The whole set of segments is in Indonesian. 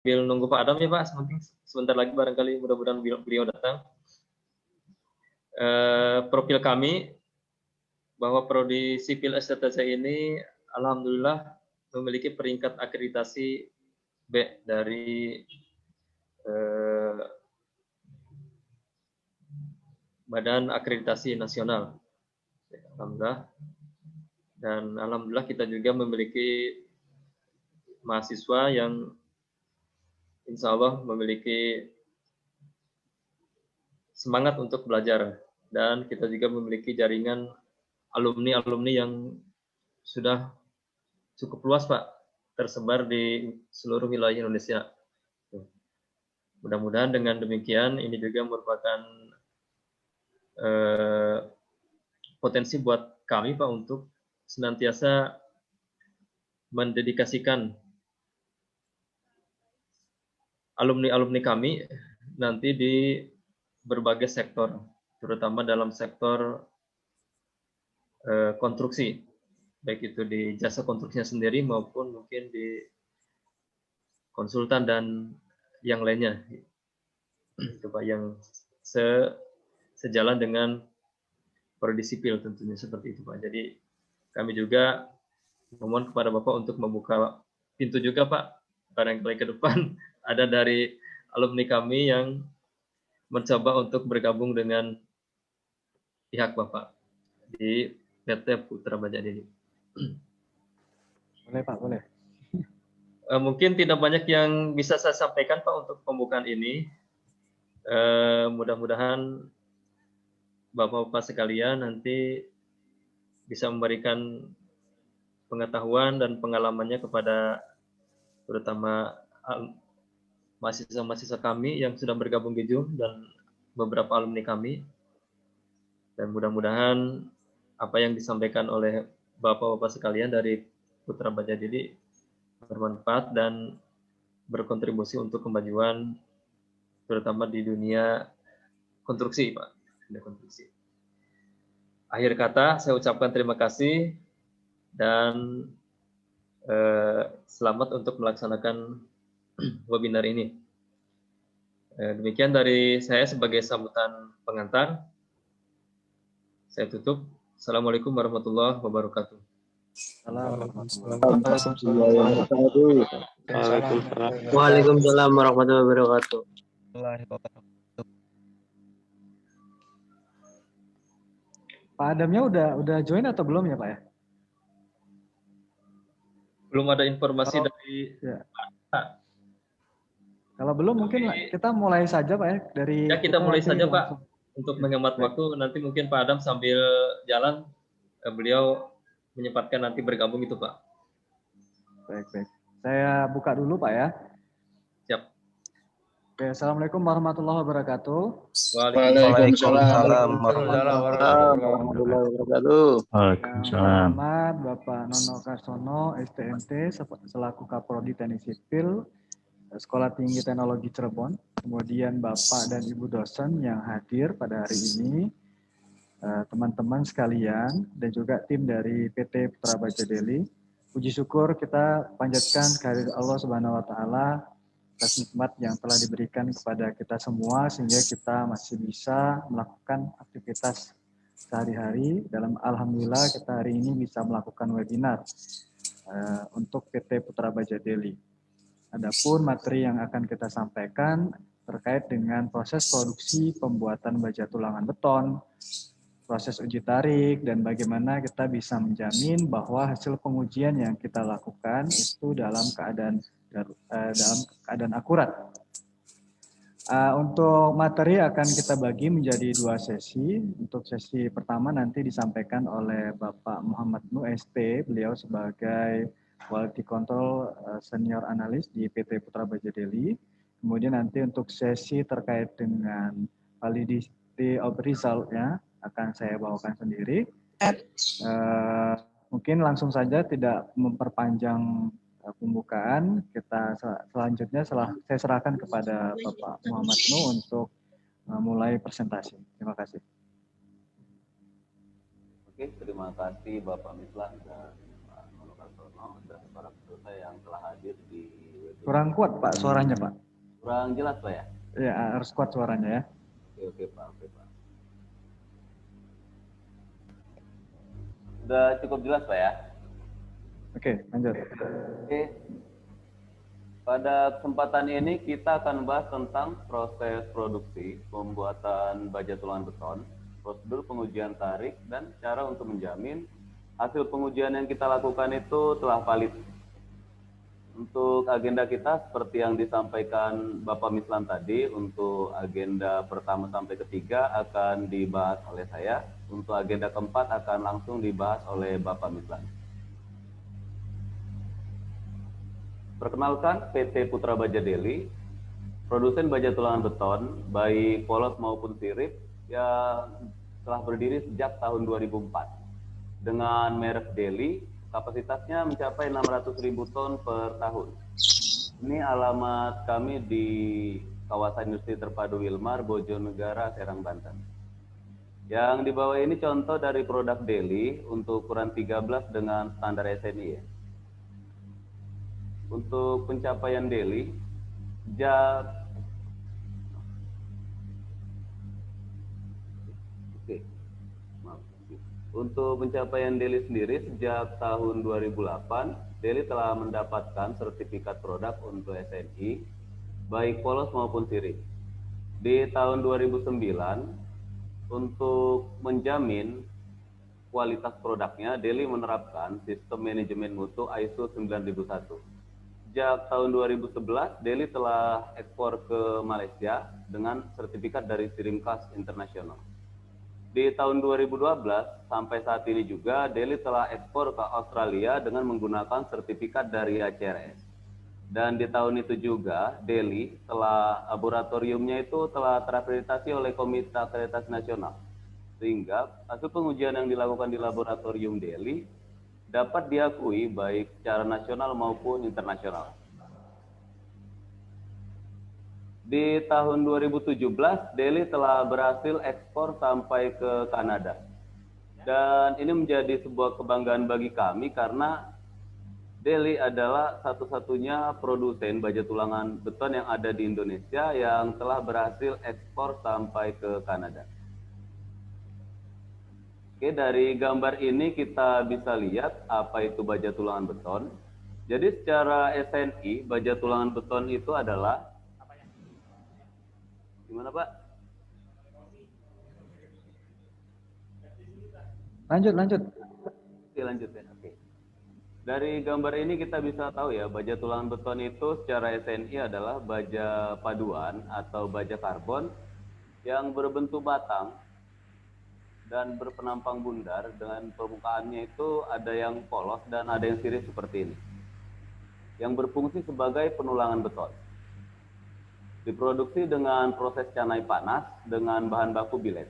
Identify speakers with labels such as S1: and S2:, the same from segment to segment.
S1: sambil nunggu Pak Adam ya Pak, sebentar lagi barangkali mudah-mudahan beliau datang. Profil kami bahwa Prodi Sipil STTC ini alhamdulillah memiliki peringkat akreditasi B dari Badan Akreditasi Nasional. Alhamdulillah. Dan alhamdulillah kita juga memiliki mahasiswa yang insya Allah memiliki semangat untuk belajar. Dan kita juga memiliki jaringan alumni-alumni yang sudah cukup luas Pak, tersebar di seluruh wilayah Indonesia. Mudah-mudahan dengan demikian ini juga merupakan potensi buat kami Pak untuk senantiasa mendedikasikan alumni-alumni kami nanti di berbagai sektor, terutama dalam sektor konstruksi, baik itu di jasa konstruksinya sendiri maupun mungkin di konsultan dan yang lainnya. Itu Pak yang sejalan dengan Prodi Sipil tentunya seperti itu Pak. Jadi kami juga memohon kepada Bapak untuk membuka pintu juga Pak, barangkali ke depan ada dari alumni kami yang mencoba untuk bergabung dengan pihak Bapak di PT Putra Baja Deli.
S2: Boleh Pak, boleh.
S1: Mungkin tidak banyak yang bisa saya sampaikan Pak untuk pembukaan ini. Mudah-mudahan Bapak-Bapak sekalian nanti bisa memberikan pengetahuan dan pengalamannya kepada terutama mahasiswa-mahasiswa kami yang sudah bergabung di Zoom dan beberapa alumni kami. Dan mudah-mudahan apa yang disampaikan oleh Bapak-Bapak sekalian dari Putra Baja Deli bermanfaat dan berkontribusi untuk kemajuan terutama di dunia konstruksi Pak. Konstruksi. Akhir kata saya ucapkan terima kasih dan selamat untuk melaksanakan webinar ini. Demikian dari saya sebagai sambutan pengantar. Saya tutup. Assalamualaikum warahmatullahi wabarakatuh.
S3: Waalaikumsalam warahmatullahi wabarakatuh.
S2: Pak Adamnya udah join atau belum ya Pak ya?
S1: Belum ada informasi dari
S2: ya.
S1: Pak.
S2: Kalau belum mungkin kita mulai saja Pak ya dari
S1: ya kita mulai saja Pak untuk menghemat
S2: baik.
S1: waktu. Nanti mungkin Pak Adam sambil jalan beliau menyempatkan nanti bergabung itu Pak.
S2: Baik. Saya buka dulu Pak ya.
S1: Siap.
S2: Oke, Assalamualaikum warahmatullahi wabarakatuh.
S3: Waalaikumsalam warahmatullahi wabarakatuh.
S2: Waalaikumsalam. Selamat Bapak Nono Karsono, STMT, selaku Kaprodi Teknik Sipil, Sekolah Tinggi Teknologi Cirebon. Kemudian Bapak dan Ibu dosen yang hadir pada hari ini, teman-teman sekalian, dan juga tim dari PT Putra Baja Deli. Puji syukur kita panjatkan kehadirat Allah Subhanahu Wa Taala atas nikmat yang telah diberikan kepada kita semua sehingga kita masih bisa melakukan aktivitas sehari-hari. Dalam alhamdulillah kita hari ini bisa melakukan webinar untuk PT Putra Baja Deli. Adapun materi yang akan kita sampaikan terkait dengan proses produksi pembuatan baja tulangan beton, proses uji tarik, dan bagaimana kita bisa menjamin bahwa hasil pengujian yang kita lakukan itu dalam keadaan akurat. Untuk materi akan kita bagi menjadi 2 sesi. Untuk sesi pertama nanti disampaikan oleh Bapak Muhammad Nu ST, beliau sebagai Quality Control Senior Analis di PT Putra Baja Deli. Kemudian nanti untuk sesi terkait dengan validity of result-nya akan saya bawakan sendiri. Mungkin langsung saja tidak memperpanjang pembukaan, kita selanjutnya saya serahkan kepada Bapak Muhammad Nu untuk mulai presentasi. Terima kasih.
S4: Oke, terima kasih Bapak Mislah dan Pak Nono Karsono dan para peserta yang telah hadir di
S2: Kurang kuat Pak suaranya Pak.
S4: Kurang jelas Pak ya?
S2: Ya harus kuat suaranya ya.
S4: Oke Pak, oke Pak. Sudah cukup jelas Pak ya?
S2: Oke, lanjut.
S4: Oke. Pada kesempatan ini kita akan bahas tentang proses produksi pembuatan baja tulangan beton, prosedur pengujian tarik, dan cara untuk menjamin hasil pengujian yang kita lakukan itu telah valid. Untuk agenda kita seperti yang disampaikan Bapak Mislan tadi, untuk agenda pertama sampai ketiga akan dibahas oleh saya, untuk agenda keempat akan langsung dibahas oleh Bapak Mislan. Perkenalkan, PT Putra Baja Deli, produsen baja tulangan beton, baik polos maupun sirip, yang telah berdiri sejak tahun 2004. Dengan merek Deli, kapasitasnya mencapai 600.000 ton per tahun. Ini alamat kami di kawasan industri terpadu Wilmar, Bojonegara, Serang, Banten. Yang di bawah ini contoh dari produk Deli untuk ukuran 13 dengan standar SNI ya. Untuk pencapaian Deli, Untuk pencapaian Deli sendiri sejak tahun 2008, Deli telah mendapatkan sertifikat produk untuk SNI, baik polos maupun sirip. Di tahun 2009, untuk menjamin kualitas produknya, Deli menerapkan sistem manajemen mutu ISO 9001. Sejak tahun 2011, Deli telah ekspor ke Malaysia dengan sertifikat dari Sirimkas Internasional. Di tahun 2012 sampai saat ini juga Deli telah ekspor ke Australia dengan menggunakan sertifikat dari ACRS. Dan di tahun itu juga Deli telah laboratoriumnya itu telah terakreditasi oleh Komite Akreditasi Nasional. Sehingga hasil pengujian yang dilakukan di laboratorium Deli dapat diakui baik secara nasional maupun internasional. Di tahun 2017, Deli telah berhasil ekspor sampai ke Kanada. Dan ini menjadi sebuah kebanggaan bagi kami karena Deli adalah satu-satunya produsen baja tulangan beton yang ada di Indonesia yang telah berhasil ekspor sampai ke Kanada. Oke, dari gambar ini kita bisa lihat apa itu baja tulangan beton. Jadi secara SNI, baja tulangan beton itu adalah gimana Pak?
S2: Lanjut.
S4: Oke, lanjut ya. Oke. Dari gambar ini kita bisa tahu ya, baja tulangan beton itu secara SNI adalah baja paduan atau baja karbon yang berbentuk batang dan berpenampang bundar dengan permukaannya itu ada yang polos dan ada yang sirip seperti ini. Yang berfungsi sebagai penulangan beton. Diproduksi dengan proses canai panas dengan bahan baku bilet.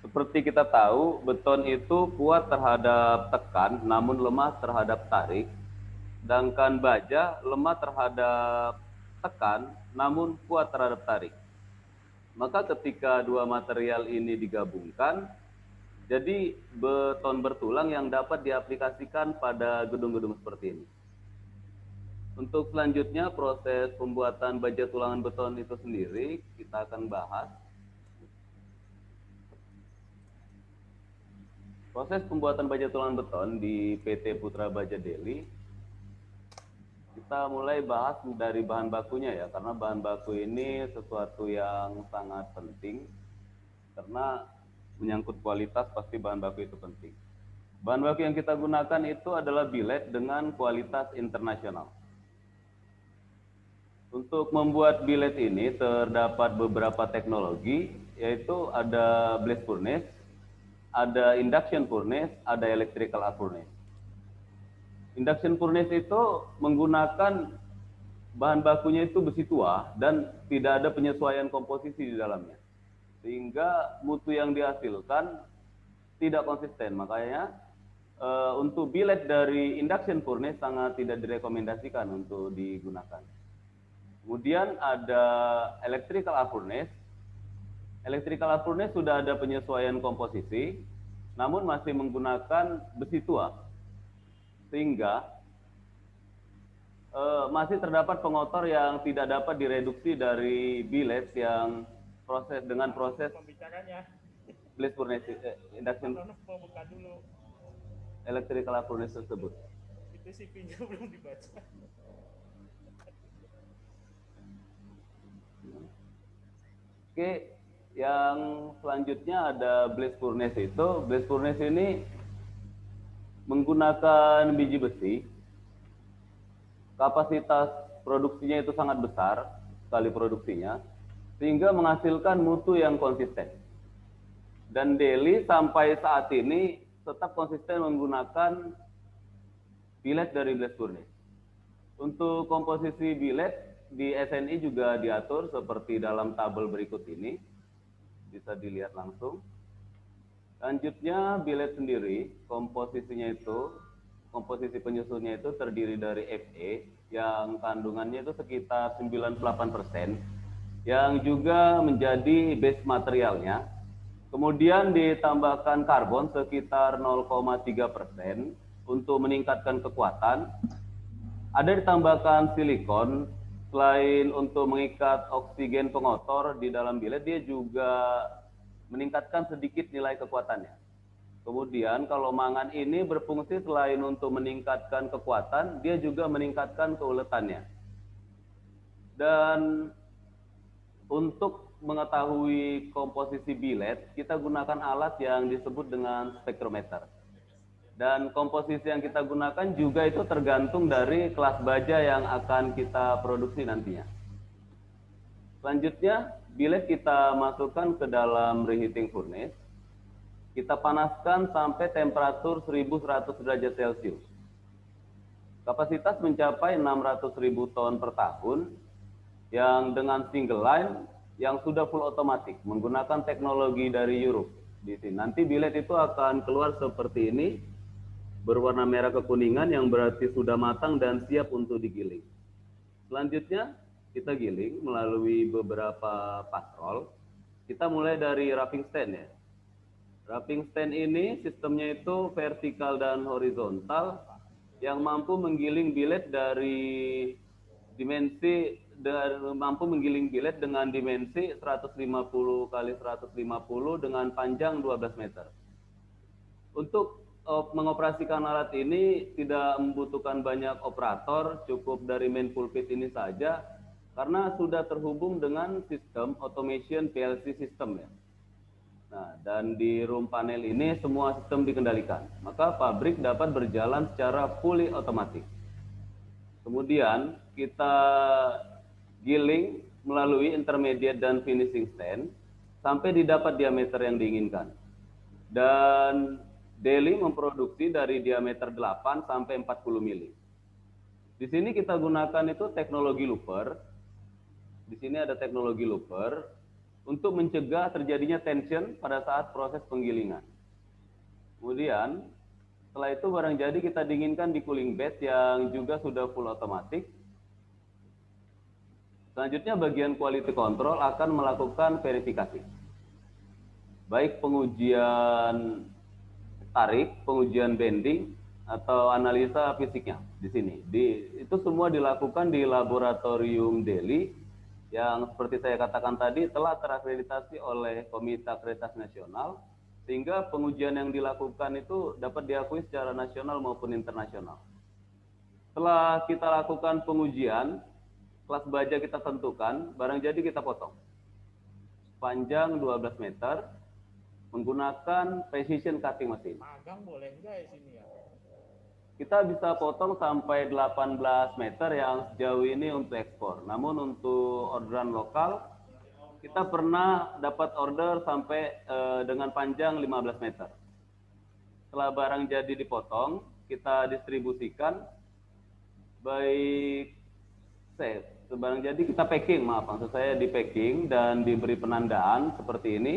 S4: Seperti kita tahu, beton itu kuat terhadap tekan namun lemah terhadap tarik. Sedangkan baja lemah terhadap tekan namun kuat terhadap tarik. Maka ketika dua material ini digabungkan, jadi beton bertulang yang dapat diaplikasikan pada gedung-gedung seperti ini. Untuk selanjutnya proses pembuatan baja tulangan beton itu sendiri kita akan bahas. Proses pembuatan baja tulangan beton di PT Putra Baja Deli. Kita mulai bahas dari bahan bakunya ya, karena bahan baku ini sesuatu yang sangat penting, karena menyangkut kualitas pasti bahan baku itu penting. Bahan baku yang kita gunakan itu adalah billet dengan kualitas internasional. Untuk membuat billet ini terdapat beberapa teknologi, yaitu ada blast furnace, ada induction furnace, ada electrical arc furnace. Induction furnace itu menggunakan bahan bakunya itu besi tua dan tidak ada penyesuaian komposisi di dalamnya. Sehingga mutu yang dihasilkan tidak konsisten. Makanya untuk billet dari induction furnace sangat tidak direkomendasikan untuk digunakan. Kemudian ada electrical arc furnace. Electrical arc furnace sudah ada penyesuaian komposisi, namun masih menggunakan besi tua. Sehingga masih terdapat pengotor yang tidak dapat direduksi dari bilet yang proses dengan proses blast furnace induction electrical furnace tersebut.
S5: Itu CV-nya belum dibaca.
S4: Oke, yang selanjutnya ada blast furnace itu. Blast furnace ini menggunakan biji besi. Kapasitas produksinya itu sangat besar sekali produksinya, sehingga menghasilkan mutu yang konsisten. Dan Delhi sampai saat ini tetap konsisten menggunakan billet dari blast furnace. Untuk komposisi billet di SNI juga diatur seperti dalam tabel berikut ini, bisa dilihat langsung. Selanjutnya billet sendiri, komposisi penyusunnya itu terdiri dari Fe yang kandungannya itu sekitar 98%, yang juga menjadi base materialnya. Kemudian ditambahkan karbon sekitar 0,3% untuk meningkatkan kekuatan. Ada ditambahkan silikon, selain untuk mengikat oksigen pengotor di dalam billet, dia juga meningkatkan sedikit nilai kekuatannya. Kemudian kalau mangan ini berfungsi selain untuk meningkatkan kekuatan, dia juga meningkatkan keuletannya. Dan untuk mengetahui komposisi billet, kita gunakan alat yang disebut dengan spektrometer. Dan komposisi yang kita gunakan juga itu tergantung dari kelas baja yang akan kita produksi nantinya. Selanjutnya, billet kita masukkan ke dalam reheating furnace. Kita panaskan sampai temperatur 1100 derajat Celcius. Kapasitas mencapai 600.000 ton per tahun, yang dengan single line yang sudah full otomatis menggunakan teknologi dari Europe. Di sini nanti billet itu akan keluar seperti ini, berwarna merah kekuningan, yang berarti sudah matang dan siap untuk digiling. Selanjutnya kita giling melalui beberapa patrol. Kita mulai dari wrapping stand ya. Wrapping stand ini sistemnya itu vertikal dan horizontal yang mampu menggiling billet dengan dimensi 150 kali 150 dengan panjang 12 meter. Untuk mengoperasikan alat ini tidak membutuhkan banyak operator, cukup dari main pulpit ini saja, karena sudah terhubung dengan sistem automation PLC system ya. Nah, dan di room panel ini semua sistem dikendalikan, maka pabrik dapat berjalan secara fully otomatis. Kemudian kita giling melalui intermediate dan finishing stand sampai didapat diameter yang diinginkan. Dan Delhi memproduksi dari diameter 8 sampai 40 mili. Di sini kita gunakan itu teknologi looper. Di sini ada teknologi looper untuk mencegah terjadinya tension pada saat proses penggilingan. Kemudian setelah itu barang jadi kita dinginkan di cooling bed yang juga sudah full otomatis. Selanjutnya bagian quality control akan melakukan verifikasi. Baik pengujian tarik, pengujian bending, atau analisa fisiknya di sini. Itu semua dilakukan di laboratorium Delhi yang seperti saya katakan tadi telah terakreditasi oleh Komite Akreditasi Nasional, sehingga pengujian yang dilakukan itu dapat diakui secara nasional maupun internasional. Setelah kita lakukan pengujian, kelas baja kita tentukan, barang jadi kita potong. Panjang 12 meter, menggunakan precision cutting machine.
S5: Magang boleh enggak ya sini ya?
S4: Kita bisa potong sampai 18 meter yang sejauh ini untuk ekspor. Namun untuk orderan lokal, kita pernah dapat order sampai dengan panjang 15 meter. Setelah barang jadi dipotong, kita distribusikan, baik barang jadi kita packing, maksud saya di packing dan diberi penandaan seperti ini.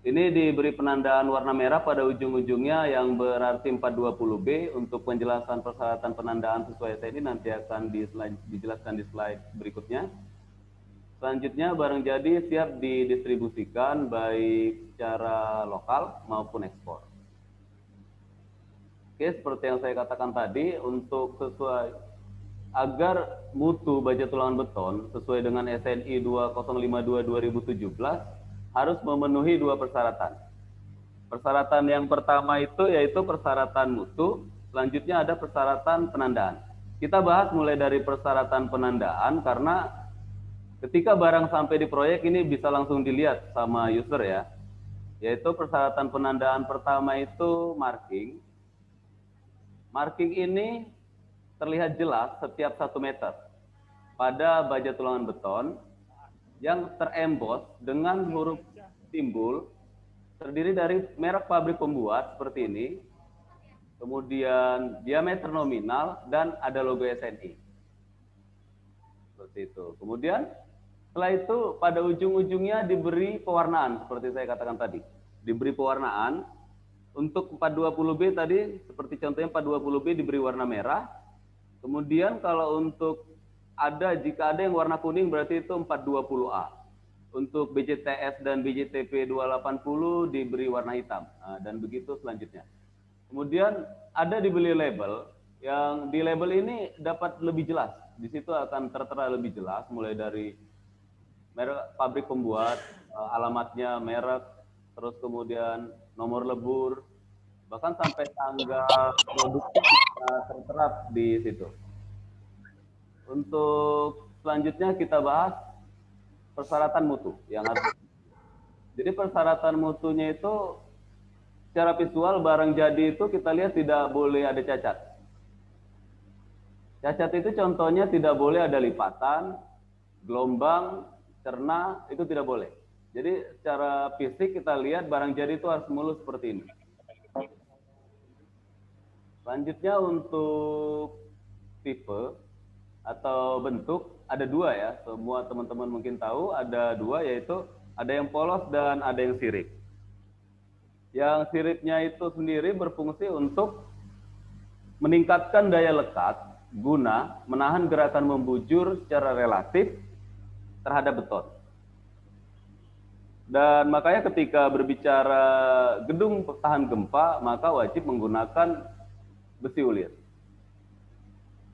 S4: Ini diberi penandaan warna merah pada ujung-ujungnya yang berarti 420B. Untuk penjelasan persyaratan penandaan sesuai SNI nanti akan dijelaskan di slide berikutnya. Selanjutnya barang jadi siap didistribusikan baik secara lokal maupun ekspor. Oke, seperti yang saya katakan tadi, untuk sesuai agar mutu baja tulangan beton sesuai dengan SNI 2052-2017 harus memenuhi 2 persyaratan. Persyaratan yang pertama itu yaitu persyaratan mutu, selanjutnya ada persyaratan penandaan. Kita bahas mulai dari persyaratan penandaan karena ketika barang sampai di proyek ini bisa langsung dilihat sama user ya. Yaitu persyaratan penandaan pertama itu marking. Marking ini terlihat jelas setiap 1 meter pada baja tulangan beton yang terembos dengan huruf simbol terdiri dari merek pabrik pembuat seperti ini, kemudian diameter nominal, dan ada logo SNI. Seperti itu. Kemudian setelah itu pada ujung-ujungnya diberi pewarnaan seperti saya katakan tadi. Diberi pewarnaan. Untuk 420B tadi seperti contohnya 420B diberi warna merah. Kemudian kalau untuk jika ada yang warna kuning berarti itu 420A. Untuk BJTS dan BJTP 280 diberi warna hitam. Nah, dan begitu selanjutnya. Kemudian ada dibeli label, yang di label ini dapat lebih jelas. Di situ akan tertera lebih jelas, mulai dari merek pabrik pembuat, alamatnya, merek, terus kemudian nomor lebur, bahkan sampai tanggal produksi tertera di situ. Untuk selanjutnya kita bahas persyaratan mutu yang harus. Jadi persyaratan mutunya itu secara visual barang jadi itu kita lihat tidak boleh ada cacat. Cacat itu contohnya tidak boleh ada lipatan, gelombang, cerna, itu tidak boleh. Jadi secara fisik kita lihat barang jadi itu harus mulus seperti ini. Selanjutnya untuk tipe atau bentuk ada 2 ya. Semua teman-teman mungkin tahu ada 2, yaitu ada yang polos dan ada yang sirip. Yang siripnya itu sendiri berfungsi untuk meningkatkan daya lekat guna menahan gerakan membujur secara relatif terhadap beton. Dan makanya ketika berbicara gedung tahan gempa, maka wajib menggunakan besi ulir.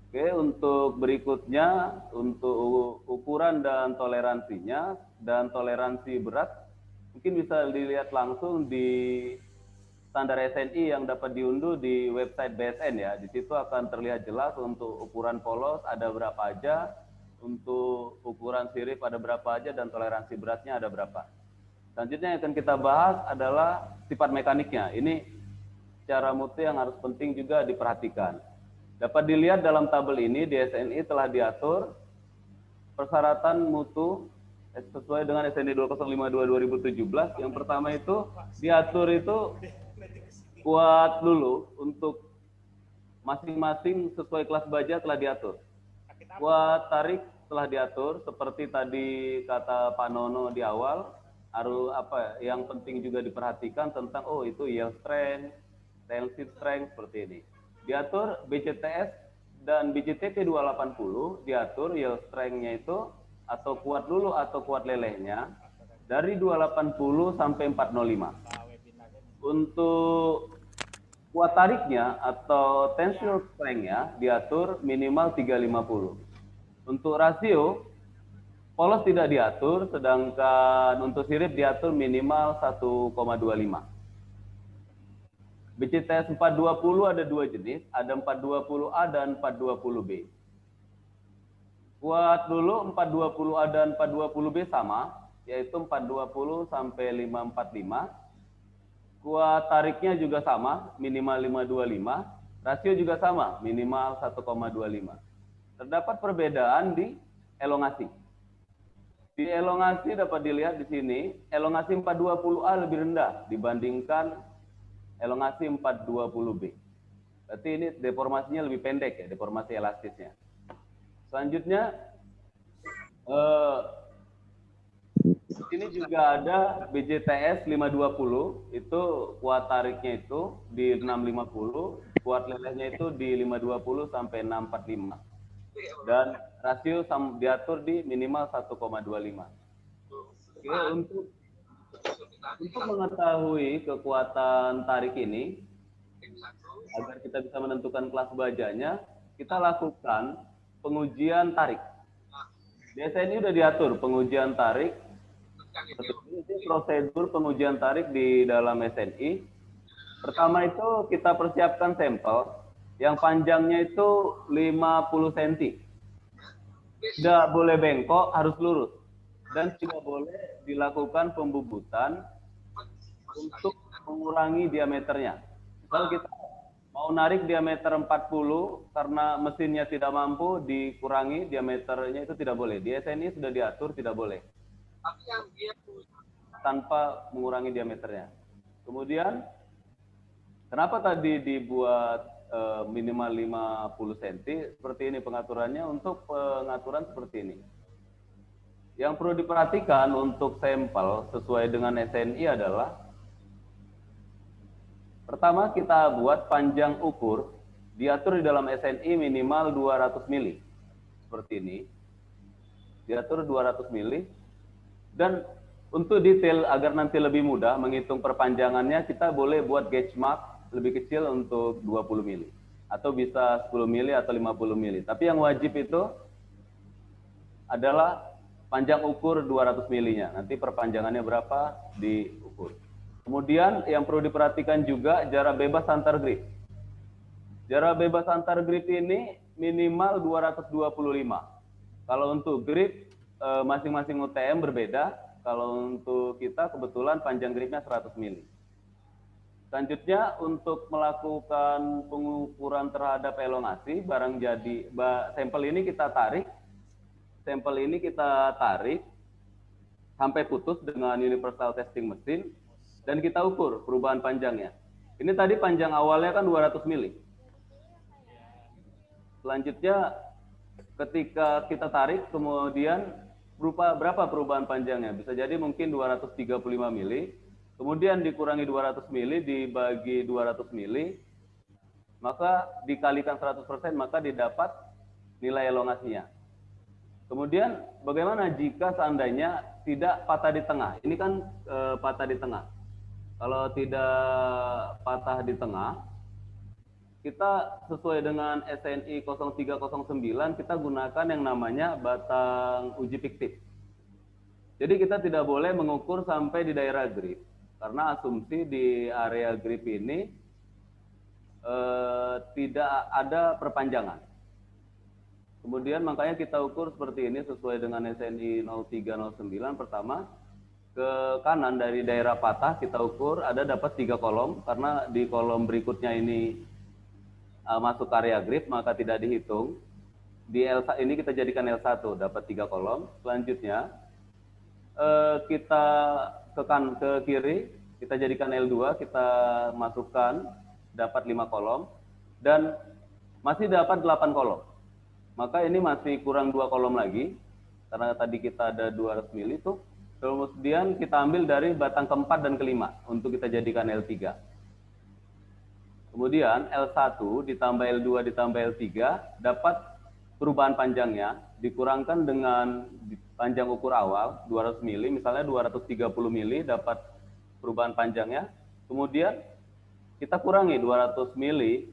S4: Oke, untuk berikutnya, untuk ukuran dan toleransinya, dan toleransi berat, mungkin bisa dilihat langsung di standar SNI yang dapat diunduh di website BSN ya. Di situ akan terlihat jelas untuk ukuran polos ada berapa aja, untuk ukuran sirip ada berapa aja, dan toleransi beratnya ada berapa. Selanjutnya yang akan kita bahas adalah sifat mekaniknya. Ini secara mutu yang harus penting juga diperhatikan. Dapat dilihat dalam tabel ini di SNI telah diatur persyaratan mutu sesuai dengan SNI 2052-2017. Yang pertama itu diatur itu kuat dulu untuk masing-masing sesuai kelas baja telah diatur. Kuat tarik telah diatur seperti tadi kata Pak Nono di awal. Harus yang penting juga diperhatikan tentang itu yield strength, tensile strength seperti ini. Diatur BJTS dan BJTP 280 diatur yield strength-nya itu atau kuat dulu atau kuat lelehnya dari 280 sampai 405. Untuk kuat tariknya atau tensile strength-nya diatur minimal 350. Untuk rasio polos tidak diatur, sedangkan untuk sirip diatur minimal 1,25. BCTS 420 ada 2 jenis, ada 420A dan 420B. Kuat dulu 420A dan 420B sama, yaitu 420 sampai 545. Kuat tariknya juga sama, minimal 525. Rasio juga sama, minimal 1,25. Terdapat perbedaan di elongasi. Di elongasi dapat dilihat di sini, elongasi 420A lebih rendah dibandingkan elongasi 420B. Berarti ini deformasinya lebih pendek ya, deformasi elastisnya. Selanjutnya, ini juga ada BJTS 520, itu kuat tariknya itu di 650, kuat lelehnya itu di 520 sampai 645. Dan rasio diatur di minimal 1,25. Oke, untuk mengetahui kekuatan tarik ini, agar kita bisa menentukan kelas bajanya, kita lakukan pengujian tarik. Di SNI sudah diatur pengujian tarik. Ini prosedur pengujian tarik di dalam SNI. Pertama itu kita persiapkan sampel yang panjangnya itu 50 cm. Tidak boleh bengkok, harus lurus. Dan tidak boleh dilakukan pembubutan untuk mengurangi diameternya. Misal kita mau narik diameter 40 karena mesinnya tidak mampu, dikurangi diameternya, itu tidak boleh. Di SNI sudah diatur tidak boleh. Tanpa mengurangi diameternya. Kemudian, kenapa tadi dibuat minimal 50 cm? Seperti ini pengaturannya. Untuk pengaturan seperti ini. Yang perlu diperhatikan untuk sampel sesuai dengan SNI adalah, pertama kita buat panjang ukur, diatur di dalam SNI minimal 200 mili. Seperti ini. Diatur 200 mili. Dan untuk detail agar nanti lebih mudah menghitung perpanjangannya, kita boleh buat gauge mark lebih kecil untuk 20 mili. Atau bisa 10 mili atau 50 mili. Tapi yang wajib itu adalah panjang ukur 200 milinya. Nanti perpanjangannya berapa diukur. Kemudian yang perlu diperhatikan juga jarak bebas antar grip. Jarak bebas antar grip ini minimal 225. Kalau untuk grip masing-masing UTM berbeda. Kalau untuk kita kebetulan panjang gripnya 100 mili. Selanjutnya untuk melakukan pengukuran terhadap elongasi barang jadi, sampel ini kita tarik. Sampel ini kita tarik sampai putus dengan universal testing mesin dan kita ukur perubahan panjangnya. Ini tadi panjang awalnya kan 200 mili. Selanjutnya ketika kita tarik kemudian berapa perubahan panjangnya? Bisa jadi mungkin 235 mili, kemudian dikurangi 200 mili dibagi 200 mili, maka dikalikan 100%, maka didapat nilai elongasinya. Kemudian bagaimana jika seandainya tidak patah di tengah? Ini kan patah di tengah. Kalau tidak patah di tengah, kita sesuai dengan SNI 0309, kita gunakan yang namanya batang uji fiktif. Jadi kita tidak boleh mengukur sampai di daerah grip, karena asumsi di area grip ini tidak ada perpanjangan. Kemudian makanya kita ukur seperti ini sesuai dengan SNI 0309. Pertama, ke kanan dari daerah patah kita ukur ada dapat 3 kolom, karena di kolom berikutnya ini masuk area grip, maka tidak dihitung. Di L1 ini kita jadikan L1, dapat 3 kolom. Selanjutnya kita ke kiri, kita jadikan L2, kita masukkan, dapat 5 kolom. Dan masih dapat 8 kolom. Maka ini masih kurang 2 kolom lagi, karena tadi kita ada 200 mili itu. Kemudian kita ambil dari batang keempat dan kelima, untuk kita jadikan L3. Kemudian L1 ditambah L2 ditambah L3 dapat perubahan panjangnya, dikurangkan dengan panjang ukur awal 200 mili, misalnya 230 mili dapat perubahan panjangnya. Kemudian kita kurangi 200 mili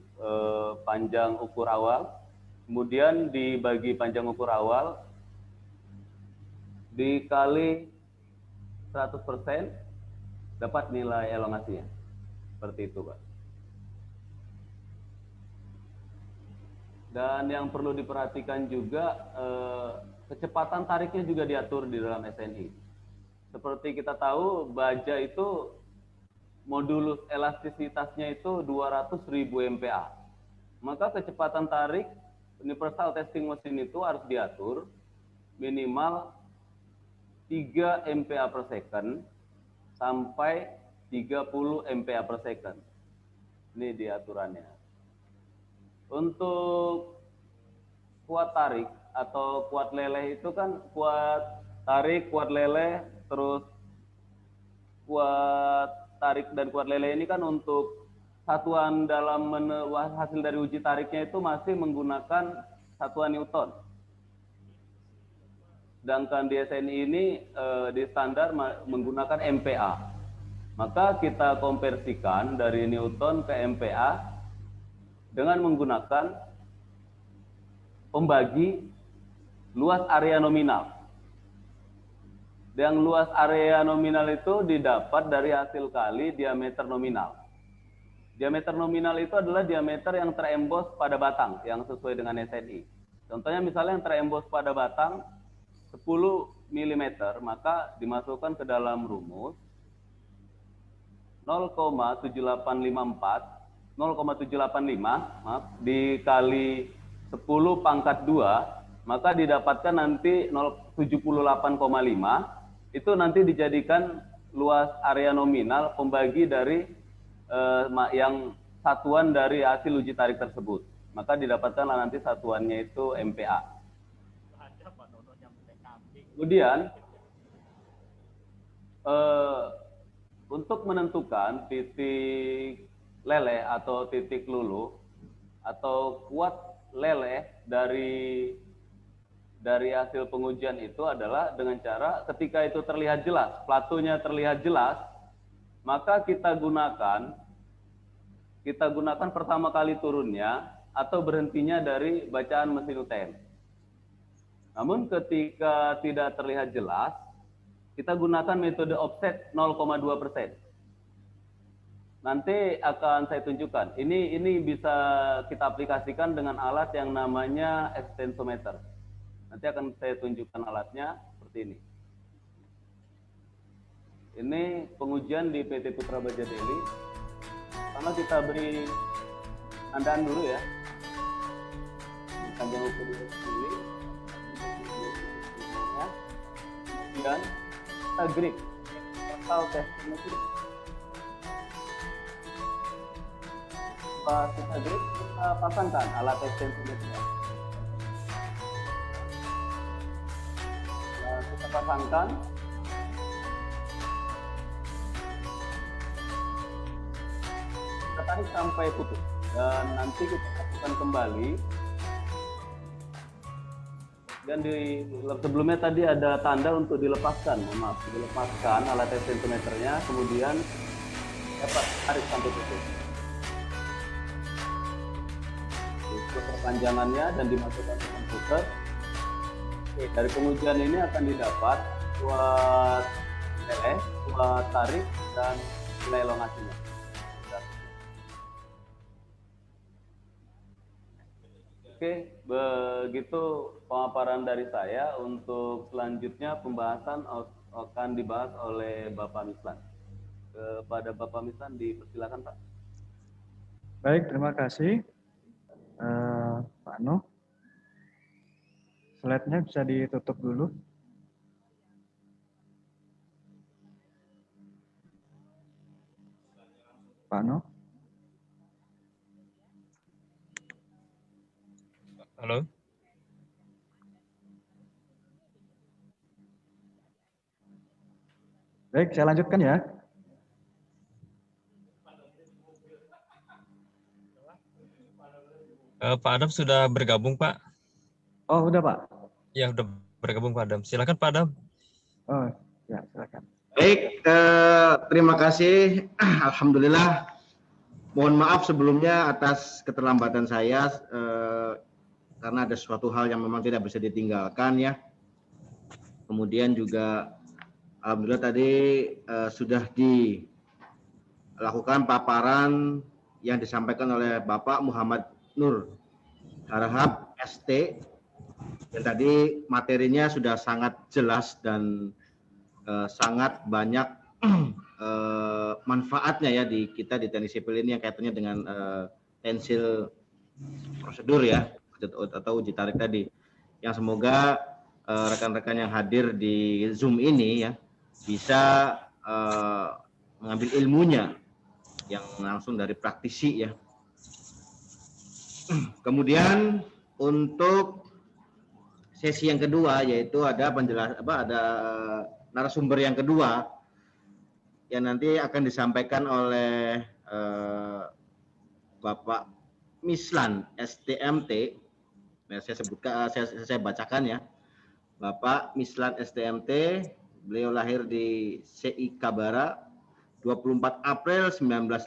S4: panjang ukur awal, kemudian dibagi panjang ukur awal dikali 100% dapat nilai elongasinya. Seperti itu, Pak. Dan yang perlu diperhatikan juga, kecepatan tariknya juga diatur di dalam SNI. Seperti kita tahu, baja itu modulus elastisitasnya itu 200.000 MPa. Maka kecepatan tarik universal testing mesin itu harus diatur minimal 3 MPa per second sampai 30 MPa per second. Ini diaturannya. Untuk kuat tarik atau kuat leleh itu kan kuat tarik, kuat leleh, terus kuat tarik dan kuat leleh ini kan untuk satuan dalam hasil dari uji tariknya itu masih menggunakan satuan Newton. Sedangkan di SNI ini di standar menggunakan MPa. Maka kita konversikan dari Newton ke MPa dengan menggunakan pembagi luas area nominal. Yang luas area nominal itu didapat dari hasil kali diameter nominal. Diameter nominal itu adalah diameter yang terembos pada batang yang sesuai dengan SNI. Contohnya misalnya yang terembos pada batang 10 mm, maka dimasukkan ke dalam rumus 0,7855 dikali 10 pangkat 2, maka didapatkan nanti 78,5. Itu nanti dijadikan luas area nominal pembagi dari yang satuan dari hasil uji tarik tersebut. Maka didapatkanlah nanti satuannya itu MPa. Kemudian untuk menentukan titik leleh atau titik luluh atau kuat leleh dari hasil pengujian itu adalah dengan cara ketika itu terlihat jelas, platonya terlihat jelas, maka kita gunakan pertama kali turunnya atau berhentinya dari bacaan mesin UTM. Namun ketika tidak terlihat jelas, kita gunakan metode offset 0,2%. Nanti akan saya tunjukkan. Ini bisa kita aplikasikan dengan alat yang namanya extensometer. Nanti akan saya tunjukkan alatnya seperti ini. Ini pengujian di PT Putra Baja Deli. Pertama kita beri tandaan dulu ya. Panjang ukur dulu sendiri. Kemudian kita grip. Total testingnya itu. Pas kita grip, kita pasangkan alat extensometer. Kita pasangkan. Kita tarik sampai putus. Dan nanti kita lakukan kembali. Dan sebelumnya tadi ada tanda untuk dilepaskan. Maaf, dilepaskan alat extensometernya. Kemudian dapat tarik sampai putus. Itu perpanjangannya dan dimasukkan ke komputer. Dari pengujian ini akan didapat kuat leleh, kuat tarik, dan nilai elongasinya. Oke, begitu pemaparan dari saya. Untuk selanjutnya pembahasan akan dibahas oleh Bapak Mislan. Kepada Bapak Mislan dipersilakan, Pak.
S2: Baik, terima kasih. Pak Nuh. Slide-nya bisa ditutup dulu. Pak Nuh.
S1: Halo.
S2: Baik, saya lanjutkan ya.
S1: Pak Adam sudah bergabung, Pak.
S2: Oh, udah Pak.
S1: Ya, udah bergabung Pak Adam. Silakan Pak Adam.
S2: Oh, ya, silakan.
S3: Baik, terima kasih. Alhamdulillah. Mohon maaf sebelumnya atas keterlambatan saya karena ada suatu hal yang memang tidak bisa ditinggalkan ya. Kemudian juga alhamdulillah tadi sudah dilakukan paparan yang disampaikan oleh Bapak Muhammad Nur Harahap ST. Dan tadi materinya sudah sangat jelas dan sangat banyak manfaatnya ya di kita di teknik sipil ini yang kaitannya dengan tensil prosedur ya atau uji tarik tadi. Yang semoga rekan-rekan yang hadir di Zoom ini ya bisa mengambil ilmunya yang langsung dari praktisi ya. Kemudian untuk sesi yang kedua yaitu ada ada narasumber yang kedua yang nanti akan disampaikan oleh Bapak Mislan STMT. Nah, saya bacakan ya. Bapak Mislan STMT, beliau lahir di CI Kabara 24 April 1986.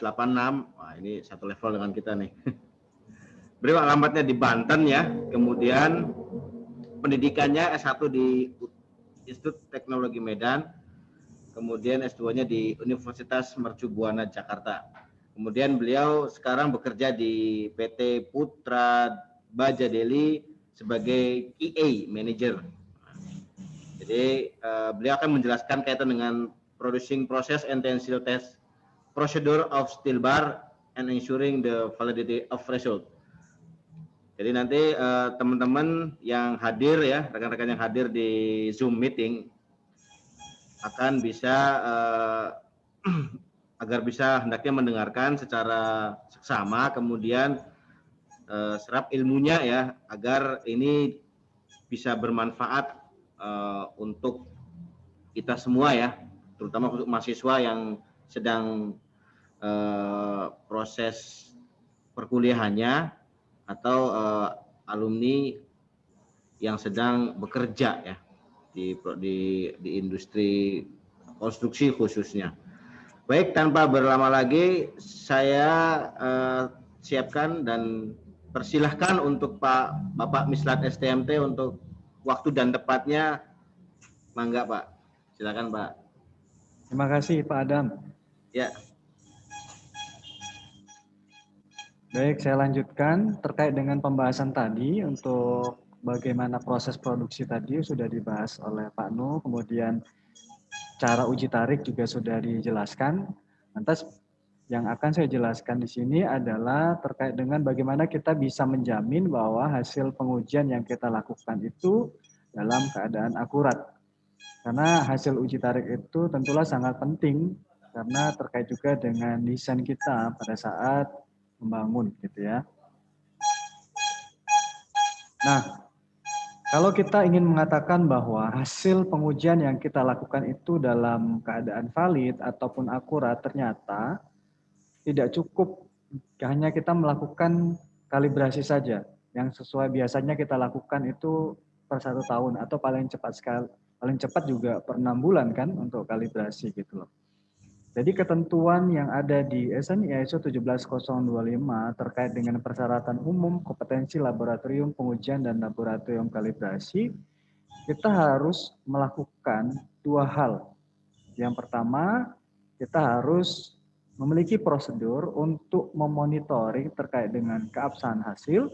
S3: Wah, ini satu level dengan kita nih. beliau alamatnya di Banten ya, kemudian pendidikannya S1 di Institut Teknologi Medan, kemudian S2-nya di Universitas Mercu Buana Jakarta. Kemudian beliau sekarang bekerja di PT Putra Baja Deli sebagai QA Manager. Jadi beliau akan menjelaskan kaitan dengan producing process and tensile test procedure of steel bar and ensuring the validity of result. Jadi nanti teman-teman yang hadir ya, rekan-rekan yang hadir di Zoom meeting akan bisa agar bisa hendaknya mendengarkan secara seksama, kemudian serap ilmunya ya, agar ini bisa bermanfaat untuk kita semua ya, terutama untuk mahasiswa yang sedang proses perkuliahannya atau alumni yang sedang bekerja ya di industri konstruksi khususnya. Baik, tanpa berlama lagi saya siapkan dan persilahkan untuk Bapak Mislat STMT untuk waktu dan tepatnya. Mangga Pak, silakan Pak.
S2: Terima kasih Pak Adam.
S3: Ya.
S2: Baik, saya lanjutkan terkait dengan pembahasan tadi untuk bagaimana proses produksi tadi sudah dibahas oleh Pak Nu, kemudian cara uji tarik juga sudah dijelaskan. Lantas yang akan saya jelaskan di sini adalah terkait dengan bagaimana kita bisa menjamin bahwa hasil pengujian yang kita lakukan itu dalam keadaan akurat. Karena hasil uji tarik itu tentulah sangat penting karena terkait juga dengan desain kita pada saat membangun gitu ya. Nah, kalau kita ingin mengatakan bahwa hasil pengujian yang kita lakukan itu dalam keadaan valid ataupun akurat, ternyata tidak cukup hanya kita melakukan kalibrasi saja. Yang sesuai biasanya kita lakukan itu per 1 tahun atau paling cepat juga per 6 bulan kan untuk kalibrasi gitu loh. Jadi ketentuan yang ada di SNI ISO 17025 terkait dengan persyaratan umum, kompetensi laboratorium pengujian dan laboratorium kalibrasi, kita harus melakukan 2 hal. Yang pertama, kita harus memiliki prosedur untuk memonitoring terkait dengan keabsahan hasil.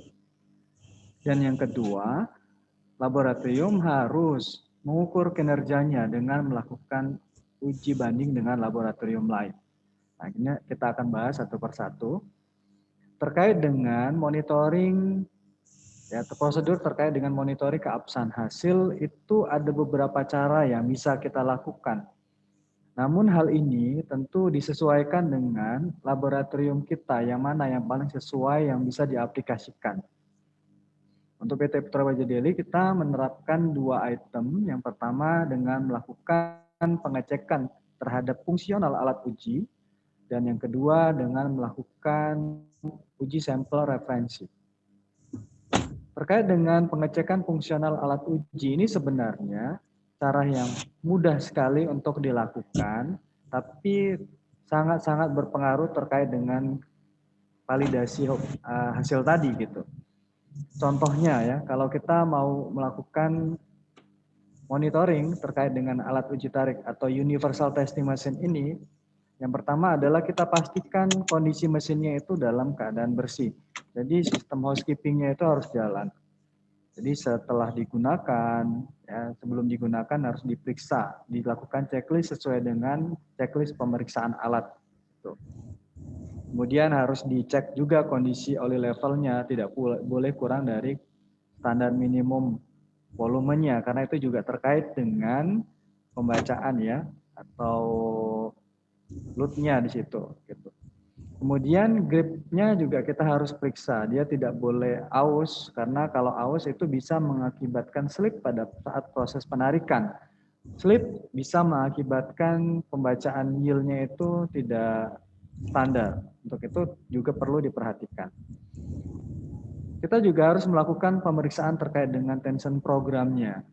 S2: Dan yang kedua, laboratorium harus mengukur kinerjanya dengan melakukan uji banding dengan laboratorium lain. Nah, ini kita akan bahas satu persatu. Terkait dengan monitoring, ya, prosedur terkait dengan monitoring keabsahan hasil itu ada beberapa cara yang bisa kita lakukan. Namun hal ini tentu disesuaikan dengan laboratorium kita yang mana yang paling sesuai yang bisa diaplikasikan. Untuk PT Putra Baja Deli kita menerapkan 2 item. Yang pertama dengan melakukan pengecekan terhadap fungsional alat uji, dan yang kedua dengan melakukan uji sampel referensi. Terkait dengan pengecekan fungsional alat uji ini sebenarnya cara yang mudah sekali untuk dilakukan, tapi sangat-sangat berpengaruh terkait dengan validasi hasil tadi gitu. Contohnya ya, kalau kita mau melakukan monitoring terkait dengan alat uji tarik atau universal testing machine ini, yang pertama adalah kita pastikan kondisi mesinnya itu dalam keadaan bersih. Jadi sistem housekeeping-nya itu harus jalan. Jadi setelah digunakan, ya, sebelum digunakan harus diperiksa, dilakukan checklist sesuai dengan checklist pemeriksaan alat. Kemudian harus dicek juga kondisi oli levelnya, tidak boleh kurang dari standar minimum volumenya, karena itu juga terkait dengan pembacaan ya, atau load-nya di situ. Gitu. Kemudian gripnya juga kita harus periksa, dia tidak boleh aus, karena kalau aus itu bisa mengakibatkan slip pada saat proses penarikan. Slip bisa mengakibatkan pembacaan yield-nya itu tidak standar, untuk itu juga perlu diperhatikan. Kita juga harus melakukan pemeriksaan terkait dengan tension programnya.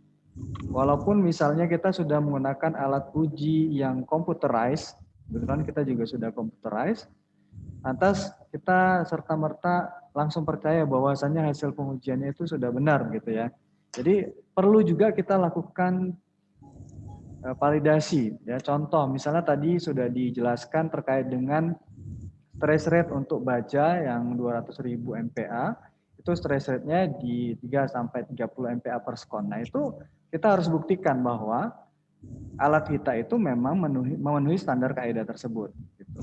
S2: Walaupun misalnya kita sudah menggunakan alat uji yang computerized, kebetulan kita juga sudah computerized, lantas kita serta-merta langsung percaya bahwasannya hasil pengujiannya itu sudah benar gitu ya. Jadi perlu juga kita lakukan validasi ya. Contoh misalnya tadi sudah dijelaskan terkait dengan stress rate untuk baja yang 200.000 MPa, itu stress rate-nya di 3 sampai 30 MPa per sekon. Nah, itu kita harus buktikan bahwa alat kita itu memang memenuhi standar kaidah tersebut gitu.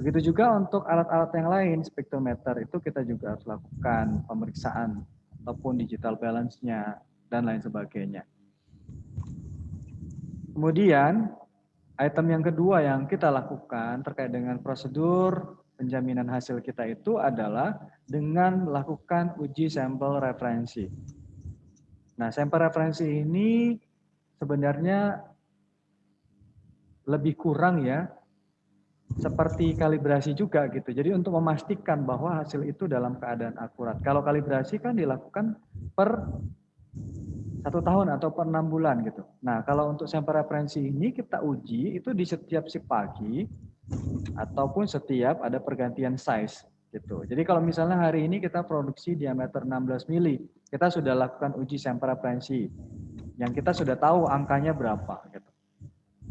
S2: Begitu juga untuk alat-alat yang lain, spektrometer itu kita juga harus lakukan pemeriksaan ataupun digital balance-nya dan lain sebagainya. Kemudian item yang kedua yang kita lakukan terkait dengan prosedur penjaminan hasil kita itu adalah dengan melakukan uji sampel referensi. Nah, sampel referensi ini sebenarnya lebih kurang ya, seperti kalibrasi juga gitu. Jadi untuk memastikan bahwa hasil itu dalam keadaan akurat. Kalau kalibrasi kan dilakukan per 1 tahun atau per 6 bulan gitu. Nah, kalau untuk sampel referensi ini kita uji itu di setiap shift pagi ataupun setiap ada pergantian size gitu. Jadi kalau misalnya hari ini kita produksi diameter 16 mili, kita sudah lakukan uji sampel referensi. Yang kita sudah tahu angkanya berapa gitu.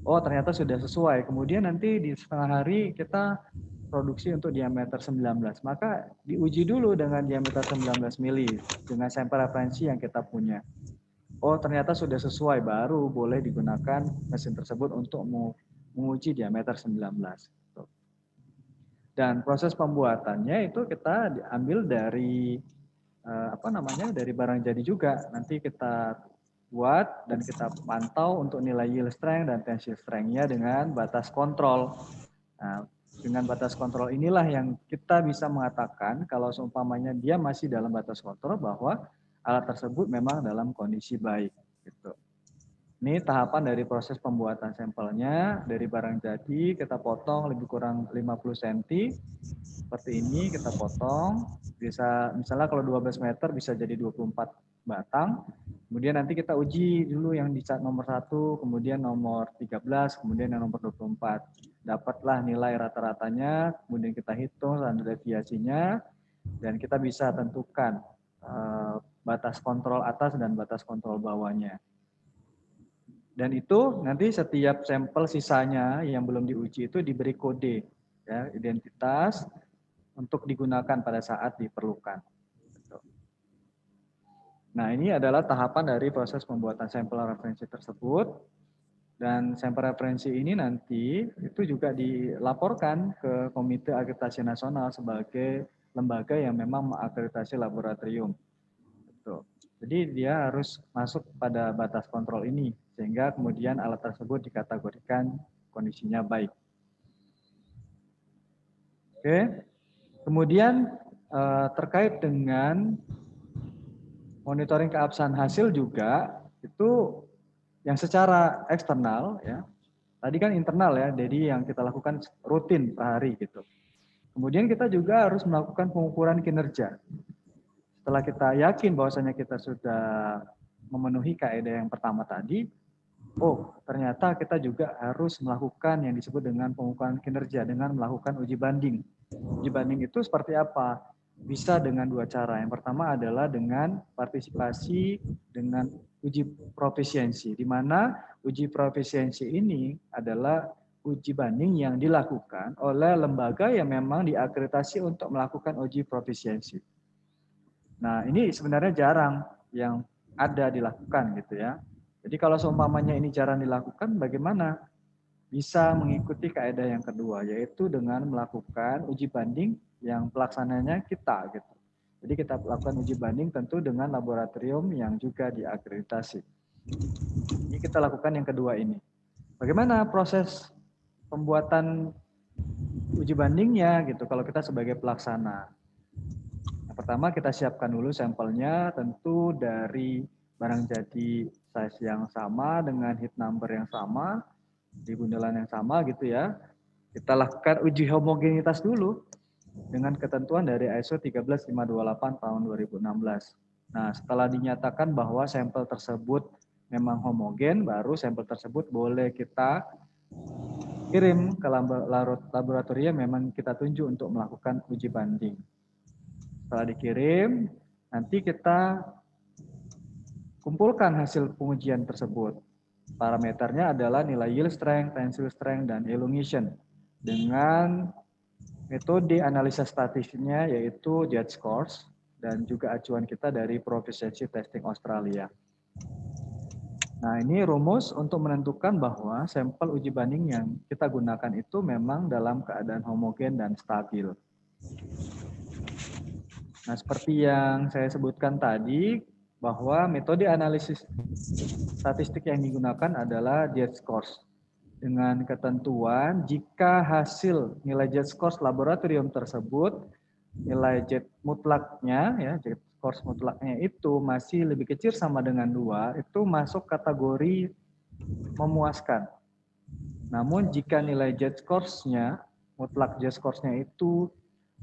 S2: Oh, ternyata sudah sesuai. Kemudian nanti di setengah hari kita produksi untuk diameter 19. Maka diuji dulu dengan diameter 19 mili dengan sampel referensi yang kita punya. Oh, ternyata sudah sesuai, baru boleh digunakan mesin tersebut untuk menguji diameter 19. Dan proses pembuatannya itu kita diambil dari dari barang jadi juga. Nanti kita buat dan kita pantau untuk nilai yield strength dan tensile strength-nya dengan batas kontrol. Nah, dengan batas kontrol inilah yang kita bisa mengatakan kalau seumpamanya dia masih dalam batas kontrol bahwa alat tersebut memang dalam kondisi baik. Gitu. Ini tahapan dari proses pembuatan sampelnya. Dari barang jadi kita potong lebih kurang 50 cm. Seperti ini kita potong. Bisa misalnya kalau 12 meter bisa jadi 24 batang. Kemudian nanti kita uji dulu yang di cat nomor 1, kemudian nomor 13, kemudian yang nomor 24. Dapatlah nilai rata-ratanya, kemudian kita hitung standar deviasinya, dan kita bisa tentukan batas kontrol atas dan batas kontrol bawahnya. Dan itu nanti setiap sampel sisanya yang belum diuji itu diberi kode, ya, identitas untuk digunakan pada saat diperlukan. Nah, ini adalah tahapan dari proses pembuatan sampel referensi tersebut. Dan sampel referensi ini nanti itu juga dilaporkan ke Komite Akreditasi Nasional sebagai lembaga yang memang mengakreditasi laboratorium. Jadi dia harus masuk pada batas kontrol ini, sehingga kemudian alat tersebut dikategorikan kondisinya baik. Oke, kemudian terkait dengan monitoring keabsahan hasil juga itu yang secara eksternal ya. Tadi kan internal ya, jadi yang kita lakukan rutin per hari gitu. Kemudian kita juga harus melakukan pengukuran kinerja. Setelah kita yakin bahwasanya kita sudah memenuhi kaidah yang pertama tadi, oh ternyata kita juga harus melakukan yang disebut dengan pengukuran kinerja dengan melakukan uji banding. Uji banding itu seperti apa? Bisa dengan 2 cara. Yang pertama adalah dengan partisipasi dengan uji profisiensi, di mana uji profisiensi ini adalah uji banding yang dilakukan oleh lembaga yang memang diakreditasi untuk melakukan uji profisiensi. Nah, ini sebenarnya jarang yang ada dilakukan gitu ya. Jadi kalau seumpamanya ini jarang dilakukan, bagaimana bisa mengikuti kaidah yang kedua, yaitu dengan melakukan uji banding yang pelaksananya kita gitu. Jadi kita lakukan uji banding tentu dengan laboratorium yang juga diakreditasi. Ini kita lakukan yang kedua ini. Bagaimana proses pembuatan uji bandingnya gitu kalau kita sebagai pelaksana? Pertama kita siapkan dulu sampelnya tentu dari barang jadi size yang sama dengan heat number yang sama, di bundelan yang sama gitu ya. Kita lakukan uji homogenitas dulu dengan ketentuan dari ISO 13528 tahun 2016. Nah, setelah dinyatakan bahwa sampel tersebut memang homogen, baru sampel tersebut boleh kita kirim ke laboratorium memang kita tunjuk untuk melakukan uji banding. Setelah dikirim, nanti kita kumpulkan hasil pengujian tersebut. Parameternya adalah nilai yield strength, tensile strength, dan elongation dengan metode analisa statistiknya yaitu Z-scores dan juga acuan kita dari Proficiency Testing Australia. Nah, ini rumus untuk menentukan bahwa sampel uji banding yang kita gunakan itu memang dalam keadaan homogen dan stabil. Nah, seperti yang saya sebutkan tadi, bahwa metode analisis statistik yang digunakan adalah Z-scores. Dengan ketentuan, jika hasil nilai Z-scores laboratorium tersebut, nilai Z mutlaknya, ya, Z-scores mutlaknya itu masih lebih kecil sama dengan 2, itu masuk kategori memuaskan. Namun jika nilai Z-scores-nya, mutlak Z-scores-nya itu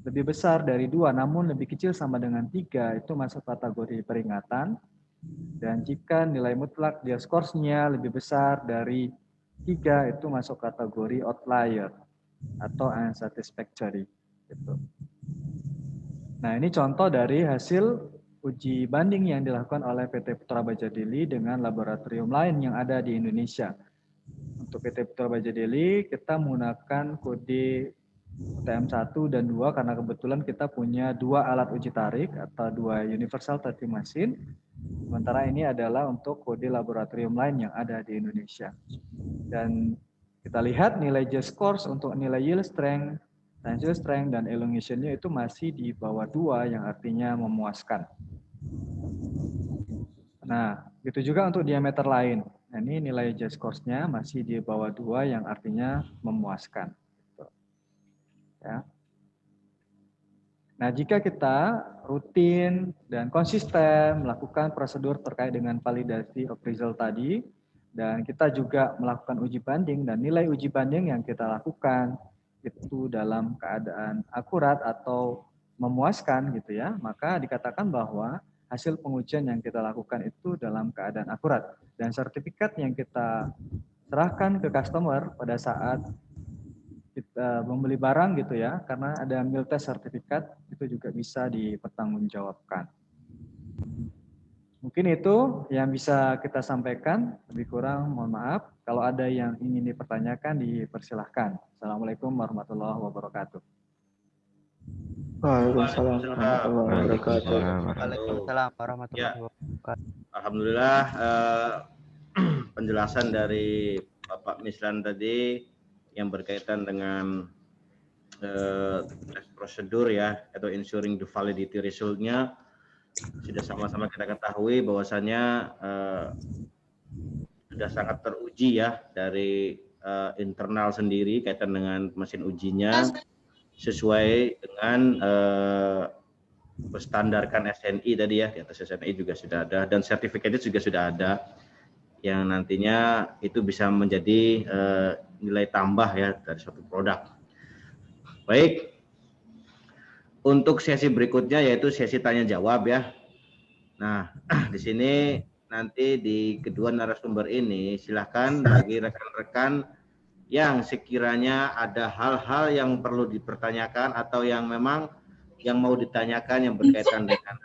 S2: lebih besar dari 2, namun lebih kecil sama dengan 3, itu masuk kategori peringatan. Dan jika nilai mutlak Z-scores-nya lebih besar dari 3, itu masuk kategori outlier atau unsatisfactory. Gitu. Nah, ini contoh dari hasil uji banding yang dilakukan oleh PT Putra Baja Deli dengan laboratorium lain yang ada di Indonesia. Untuk PT Putra Baja Deli, kita menggunakan kode UTM1 dan 2 karena kebetulan kita punya 2 alat uji tarik atau 2 universal testing machine. Sementara ini adalah untuk kode laboratorium lain yang ada di Indonesia. Dan kita lihat nilai Z-scores untuk nilai yield strength, tensile strength, dan elongation-nya itu masih di bawah 2 yang artinya memuaskan. Nah, itu juga untuk diameter lain. Nah, ini nilai Z-scores-nya masih di bawah 2 yang artinya memuaskan. Ya. Nah, jika kita rutin dan konsisten melakukan prosedur terkait dengan validasi of result tadi, dan kita juga melakukan uji banding dan nilai uji banding yang kita lakukan itu dalam keadaan akurat atau memuaskan gitu ya, maka dikatakan bahwa hasil pengujian yang kita lakukan itu dalam keadaan akurat dan sertifikat yang kita serahkan ke customer pada saat kita membeli barang gitu ya, karena ada meal test sertifikat itu juga bisa dipertanggungjawabkan. Mungkin itu yang bisa kita sampaikan, lebih kurang mohon maaf. Kalau ada yang ingin dipertanyakan, dipersilahkan. Assalamualaikum warahmatullahi wabarakatuh.
S6: Waalaikumsalam warahmatullahi wabarakatuh.
S7: Waalaikumsalam warahmatullahi wabarakatuh.
S3: Alhamdulillah penjelasan dari Bapak Mislan tadi yang berkaitan dengan tes prosedur ya, atau ensuring the validity result-nya sudah sama-sama kita ketahui bahwasannya sudah sangat teruji ya dari internal sendiri kaitan dengan mesin ujinya sesuai dengan berstandarkan SNI tadi ya, di atas SNI juga sudah ada dan sertifikatnya juga sudah ada yang nantinya itu bisa menjadi nilai tambah ya dari suatu produk. Baik, untuk sesi berikutnya yaitu sesi tanya jawab ya. Nah, di sini nanti di kedua narasumber ini silahkan bagi rekan-rekan yang sekiranya ada hal-hal yang perlu dipertanyakan atau yang memang yang mau ditanyakan yang berkaitan dengan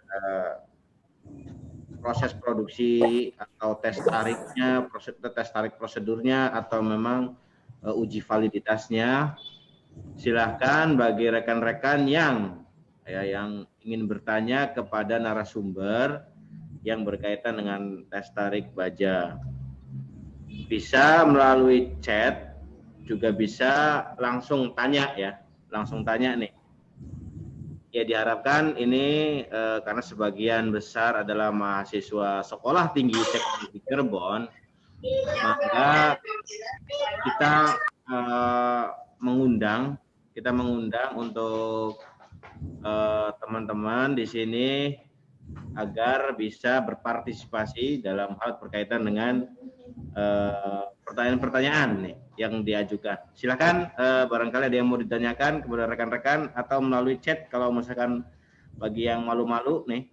S3: proses produksi atau tes tariknya, tes tarik prosedurnya atau memang uji validitasnya. Silahkan bagi rekan-rekan yang ingin bertanya kepada narasumber yang berkaitan dengan tes tarik baja. Bisa melalui chat, juga bisa langsung tanya ya, langsung tanya nih. Ya diharapkan ini karena sebagian besar adalah mahasiswa Sekolah Tinggi Teknologi Cirebon, maka kita mengundang untuk teman-teman di sini agar bisa berpartisipasi dalam hal berkaitan dengan pertanyaan-pertanyaan nih yang diajukan. Silakan barangkali ada yang mau ditanyakan kepada rekan-rekan atau melalui chat kalau misalkan bagi yang malu-malu nih.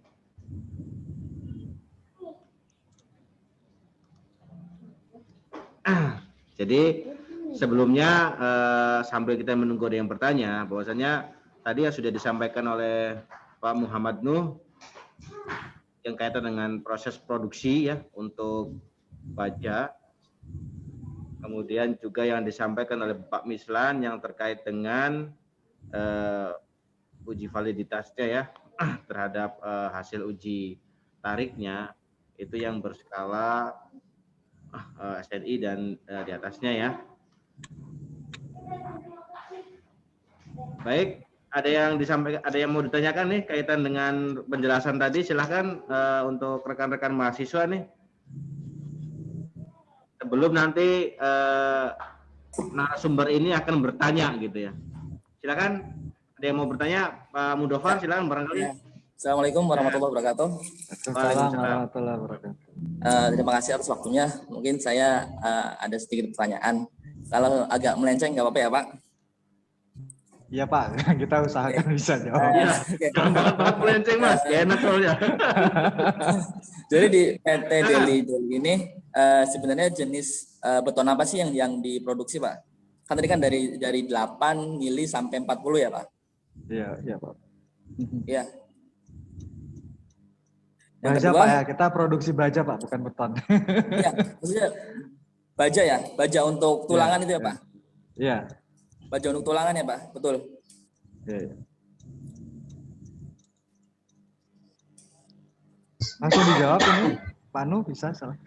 S3: Jadi sebelumnya sambil kita menunggu ada yang bertanya, bahwasanya tadi yang sudah disampaikan oleh Pak Muhammad Nuh yang kaitan dengan proses produksi ya untuk baja. Kemudian juga yang disampaikan oleh Pak Mislan yang terkait dengan uji validitasnya ya terhadap hasil uji tariknya itu yang berskala SNI dan di atasnya ya. Baik, ada yang disampaikan, ada yang mau ditanyakan nih kaitan dengan penjelasan tadi, silahkan untuk rekan-rekan mahasiswa nih. Sebelum nanti narasumber ini akan bertanya gitu ya. Silakan, ada yang mau bertanya, Pak Mudofar, silakan barangkali.
S8: Ya. Assalamualaikum warahmatullahi wabarakatuh.
S2: Waalaikumsalam warahmatullahi wabarakatuh.
S8: Terima kasih atas waktunya. Mungkin saya ada sedikit pertanyaan. Kalau agak melenceng nggak apa-apa ya Pak?
S2: Iya Pak, kita usahakan bisa jawab.
S3: Jangan banget melenceng Mas, gak enak soalnya.
S8: Jadi di PT Deli ini sebenarnya jenis beton apa sih yang diproduksi Pak? Kan tadi kan dari 8 mili sampai 40 ya Pak?
S2: Iya Pak.
S8: Iya.
S2: Baja kedua, Pak ya, kita produksi baja Pak, bukan beton.
S8: Iya, maksudnya baja ya, baja untuk tulangan itu ya Pak?
S2: Iya.
S8: Baja untuk tulangan ya Pak, betul.
S2: Iya. Langsung dijawab ini, Pak Nu bisa salah.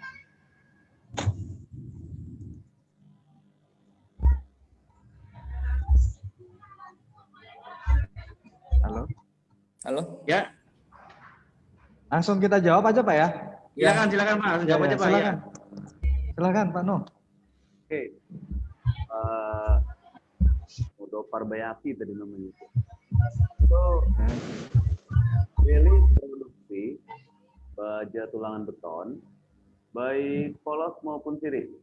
S2: Halo.
S8: Halo.
S3: Ya.
S2: Langsung kita jawab aja Pak ya.
S3: Silakan Pak, langsung jawab aja Pak.
S2: Silakan. Silakan Pak Nu.
S4: Oke. Mudofar Bayati tadi namanya itu. Itu Deli produksi baja tulangan beton baik polos maupun sirip.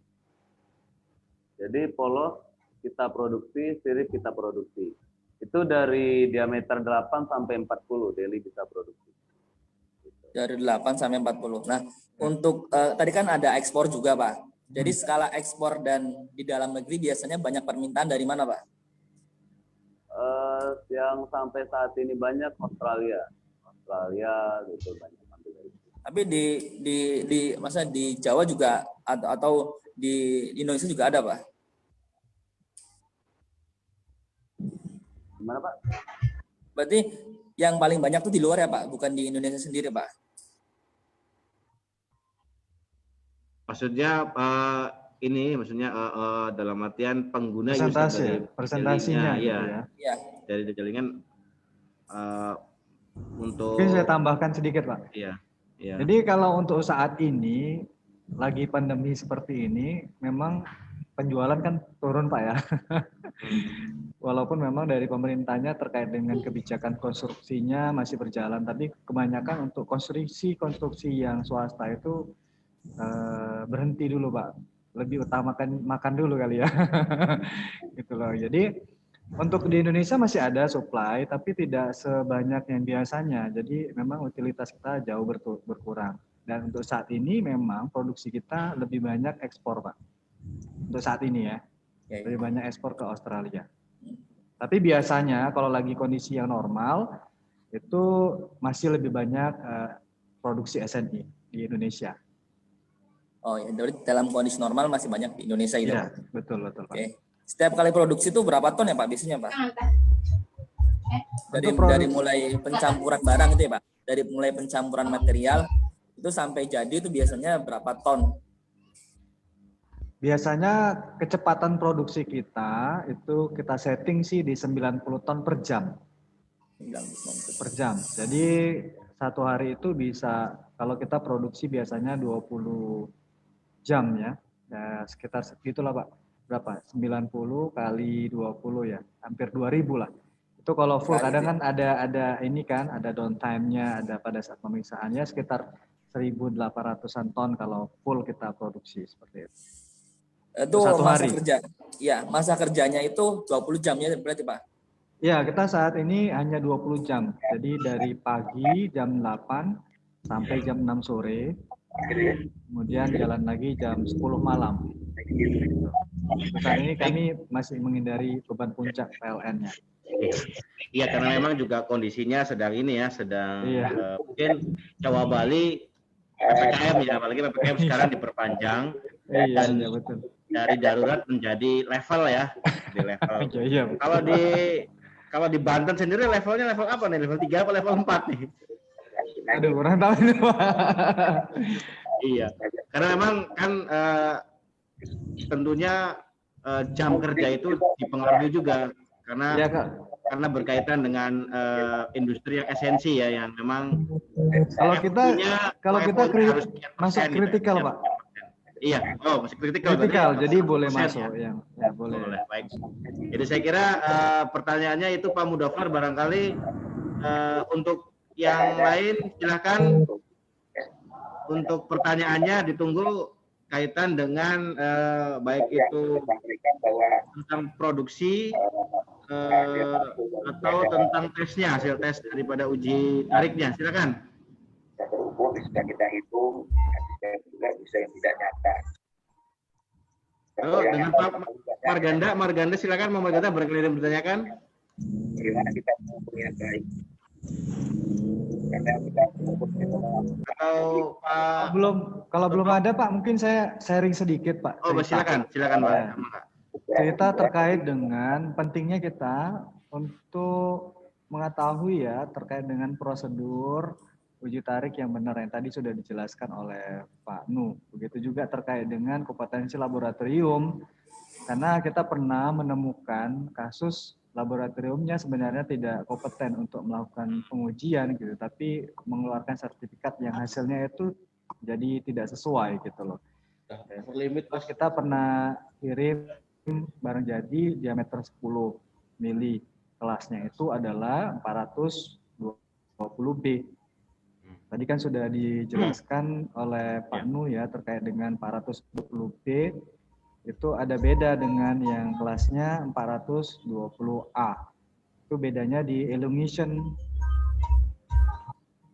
S4: Jadi polos kita produksi, sirip kita produksi. Itu dari diameter 8 sampai 40 Deli bisa produksi.
S8: Dari 8 sampai 40. Nah, untuk tadi kan ada ekspor juga, Pak. Jadi skala ekspor dan di dalam negeri biasanya banyak permintaan dari mana, Pak?
S4: Yang sampai saat ini banyak Australia gitu banyak ambil dari itu.
S8: Tapi di masa di Jawa juga atau di Indonesia juga ada, Pak?
S4: Gimana, Pak?
S8: Berarti yang paling banyak tuh di luar ya, Pak, bukan di Indonesia sendiri, Pak?
S3: Maksudnya ini maksudnya dalam artian pengguna
S2: presentasinya
S3: gitu
S2: ya.
S8: Iya.
S3: Dari jaringan untuk
S2: Mungkin saya tambahkan sedikit Pak.
S3: Iya.
S2: Jadi kalau untuk saat ini lagi pandemi seperti ini memang penjualan kan turun Pak ya. Walaupun memang dari pemerintahnya terkait dengan kebijakan konstruksinya masih berjalan, tapi kebanyakan untuk konstruksi yang swasta itu berhenti dulu Pak. Lebih utamakan makan dulu kali ya. Gitu loh. Jadi untuk di Indonesia masih ada supply, tapi tidak sebanyak yang biasanya. Jadi memang utilitas kita jauh berkurang. Dan untuk saat ini memang produksi kita lebih banyak ekspor Pak. Untuk saat ini ya. Lebih banyak ekspor ke Australia. Tapi biasanya kalau lagi kondisi yang normal, itu masih lebih banyak produksi SNI di Indonesia.
S8: Oh ya, dalam kondisi normal masih banyak di Indonesia itu.
S2: Iya, betul Pak.
S8: Oke. Setiap kali produksi itu berapa ton ya Pak biasanya Pak? Dari mulai pencampuran barang itu ya Pak? Dari mulai pencampuran material itu sampai jadi itu biasanya berapa ton?
S2: Biasanya kecepatan produksi kita itu kita setting sih di 90 ton per jam.
S8: 90
S2: per jam. Jadi satu hari itu bisa kalau kita produksi biasanya 20 jam ya. Sekitar segitulah Pak. Berapa? 90 kali 20 ya. Hampir 2000 lah. Itu kalau full kadang kan ada ini kan, ada downtime-nya, ada pada saat pemeriksaannya sekitar 1.800-an ton kalau full kita produksi seperti itu.
S8: Itu masa kerja. Ya, masa kerjanya itu 20 jam ya berarti Pak?
S2: Ya, kita saat ini hanya 20 jam. Jadi dari pagi jam 8 sampai jam 6 sore. Kemudian jalan lagi jam 10 malam. saat ini kami masih menghindari beban puncak PLN-nya.
S3: Iya, karena memang juga kondisinya sedang ini ya, sedang mungkin Jawa Bali PPKM ya, apalagi PPKM sekarang diperpanjang dan
S2: betul.
S3: dari darurat menjadi level ya, di level.
S2: Iya,
S3: Kalau di Banten sendiri levelnya level apa nih? Level 3 apa level 4 nih?
S2: Aduh, kurang tahu ini, Pak.
S3: Iya, karena memang kan tentunya jam kerja itu dipengaruhi juga karena karena berkaitan dengan industri yang esensi ya, yang memang
S2: kalau kita masuk kritikal, Pak.
S3: Iya, masih kritikal.
S2: Kritikal, jadi boleh masuk ya. Boleh.
S3: Baik. Jadi saya kira pertanyaannya itu Pak Mudofar, barangkali untuk yang lain silahkan untuk pertanyaannya ditunggu kaitan dengan baik itu tentang produksi atau tentang tesnya, hasil tes daripada uji tariknya. Silakan.
S9: Terukur bisa kita hitung, juga bisa yang tidak nyata.
S3: Dengan Pak Marganda silakan, Pak Marganda barangkali bertanyakan.
S9: Bagaimana kita mengukur yang baik?
S3: Atau Pak
S2: kalau belum ada Pak, mungkin saya sharing sedikit Pak.
S3: Silakan Pak.
S2: Cerita terkait dengan pentingnya kita untuk mengetahui ya terkait dengan prosedur uji tarik yang benar yang tadi sudah dijelaskan oleh Pak Nu. Begitu juga terkait dengan kompetensi laboratorium, karena kita pernah menemukan kasus laboratoriumnya sebenarnya tidak kompeten untuk melakukan pengujian gitu, tapi mengeluarkan sertifikat yang hasilnya itu jadi tidak sesuai gitu loh. Terus kita pernah kirim barang jadi diameter 10 mili, kelasnya itu adalah 420B. Tadi kan sudah dijelaskan oleh Pak Nu ya terkait dengan 420B itu ada beda dengan yang kelasnya 420A. Itu bedanya di elongation,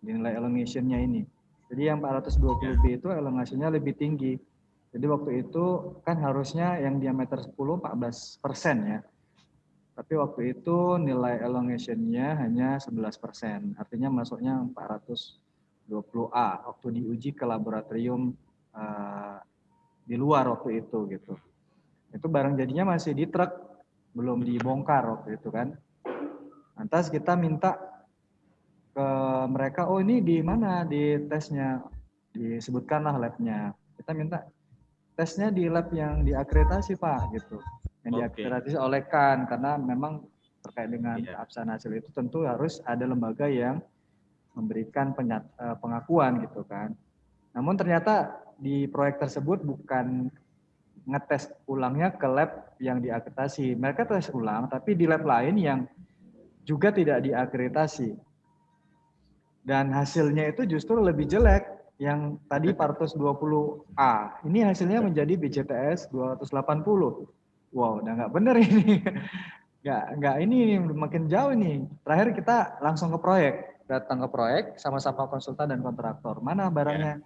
S2: di nilai elongationnya ini. Jadi yang 420B itu elongationnya lebih tinggi. Jadi waktu itu kan harusnya yang diameter 10 14% ya. Tapi waktu itu nilai elongationnya hanya 11%. Artinya masuknya 420A waktu diuji ke laboratorium di luar waktu itu gitu. Itu barang jadinya masih di truk, belum dibongkar waktu itu kan. Lantas kita minta ke mereka, oh ini di mana di tesnya, disebutkanlah labnya. Kita minta tesnya di lab yang diakreditasi Pak gitu, yang diakreditasi oleh KAN, karena memang terkait dengan keabsahan hasil itu tentu harus ada lembaga yang memberikan pengakuan gitu kan. Namun ternyata di proyek tersebut bukan ngetes ulangnya ke lab yang diakreditasi. Mereka tes ulang tapi di lab lain yang juga tidak diakreditasi. Dan hasilnya itu justru lebih jelek. Yang tadi 420A. Ini hasilnya menjadi BJTS 280. Wow, udah nggak bener ini. Nggak ini makin jauh ini. Terakhir kita langsung ke proyek. Datang ke proyek sama-sama konsultan dan kontraktor. Mana barangnya?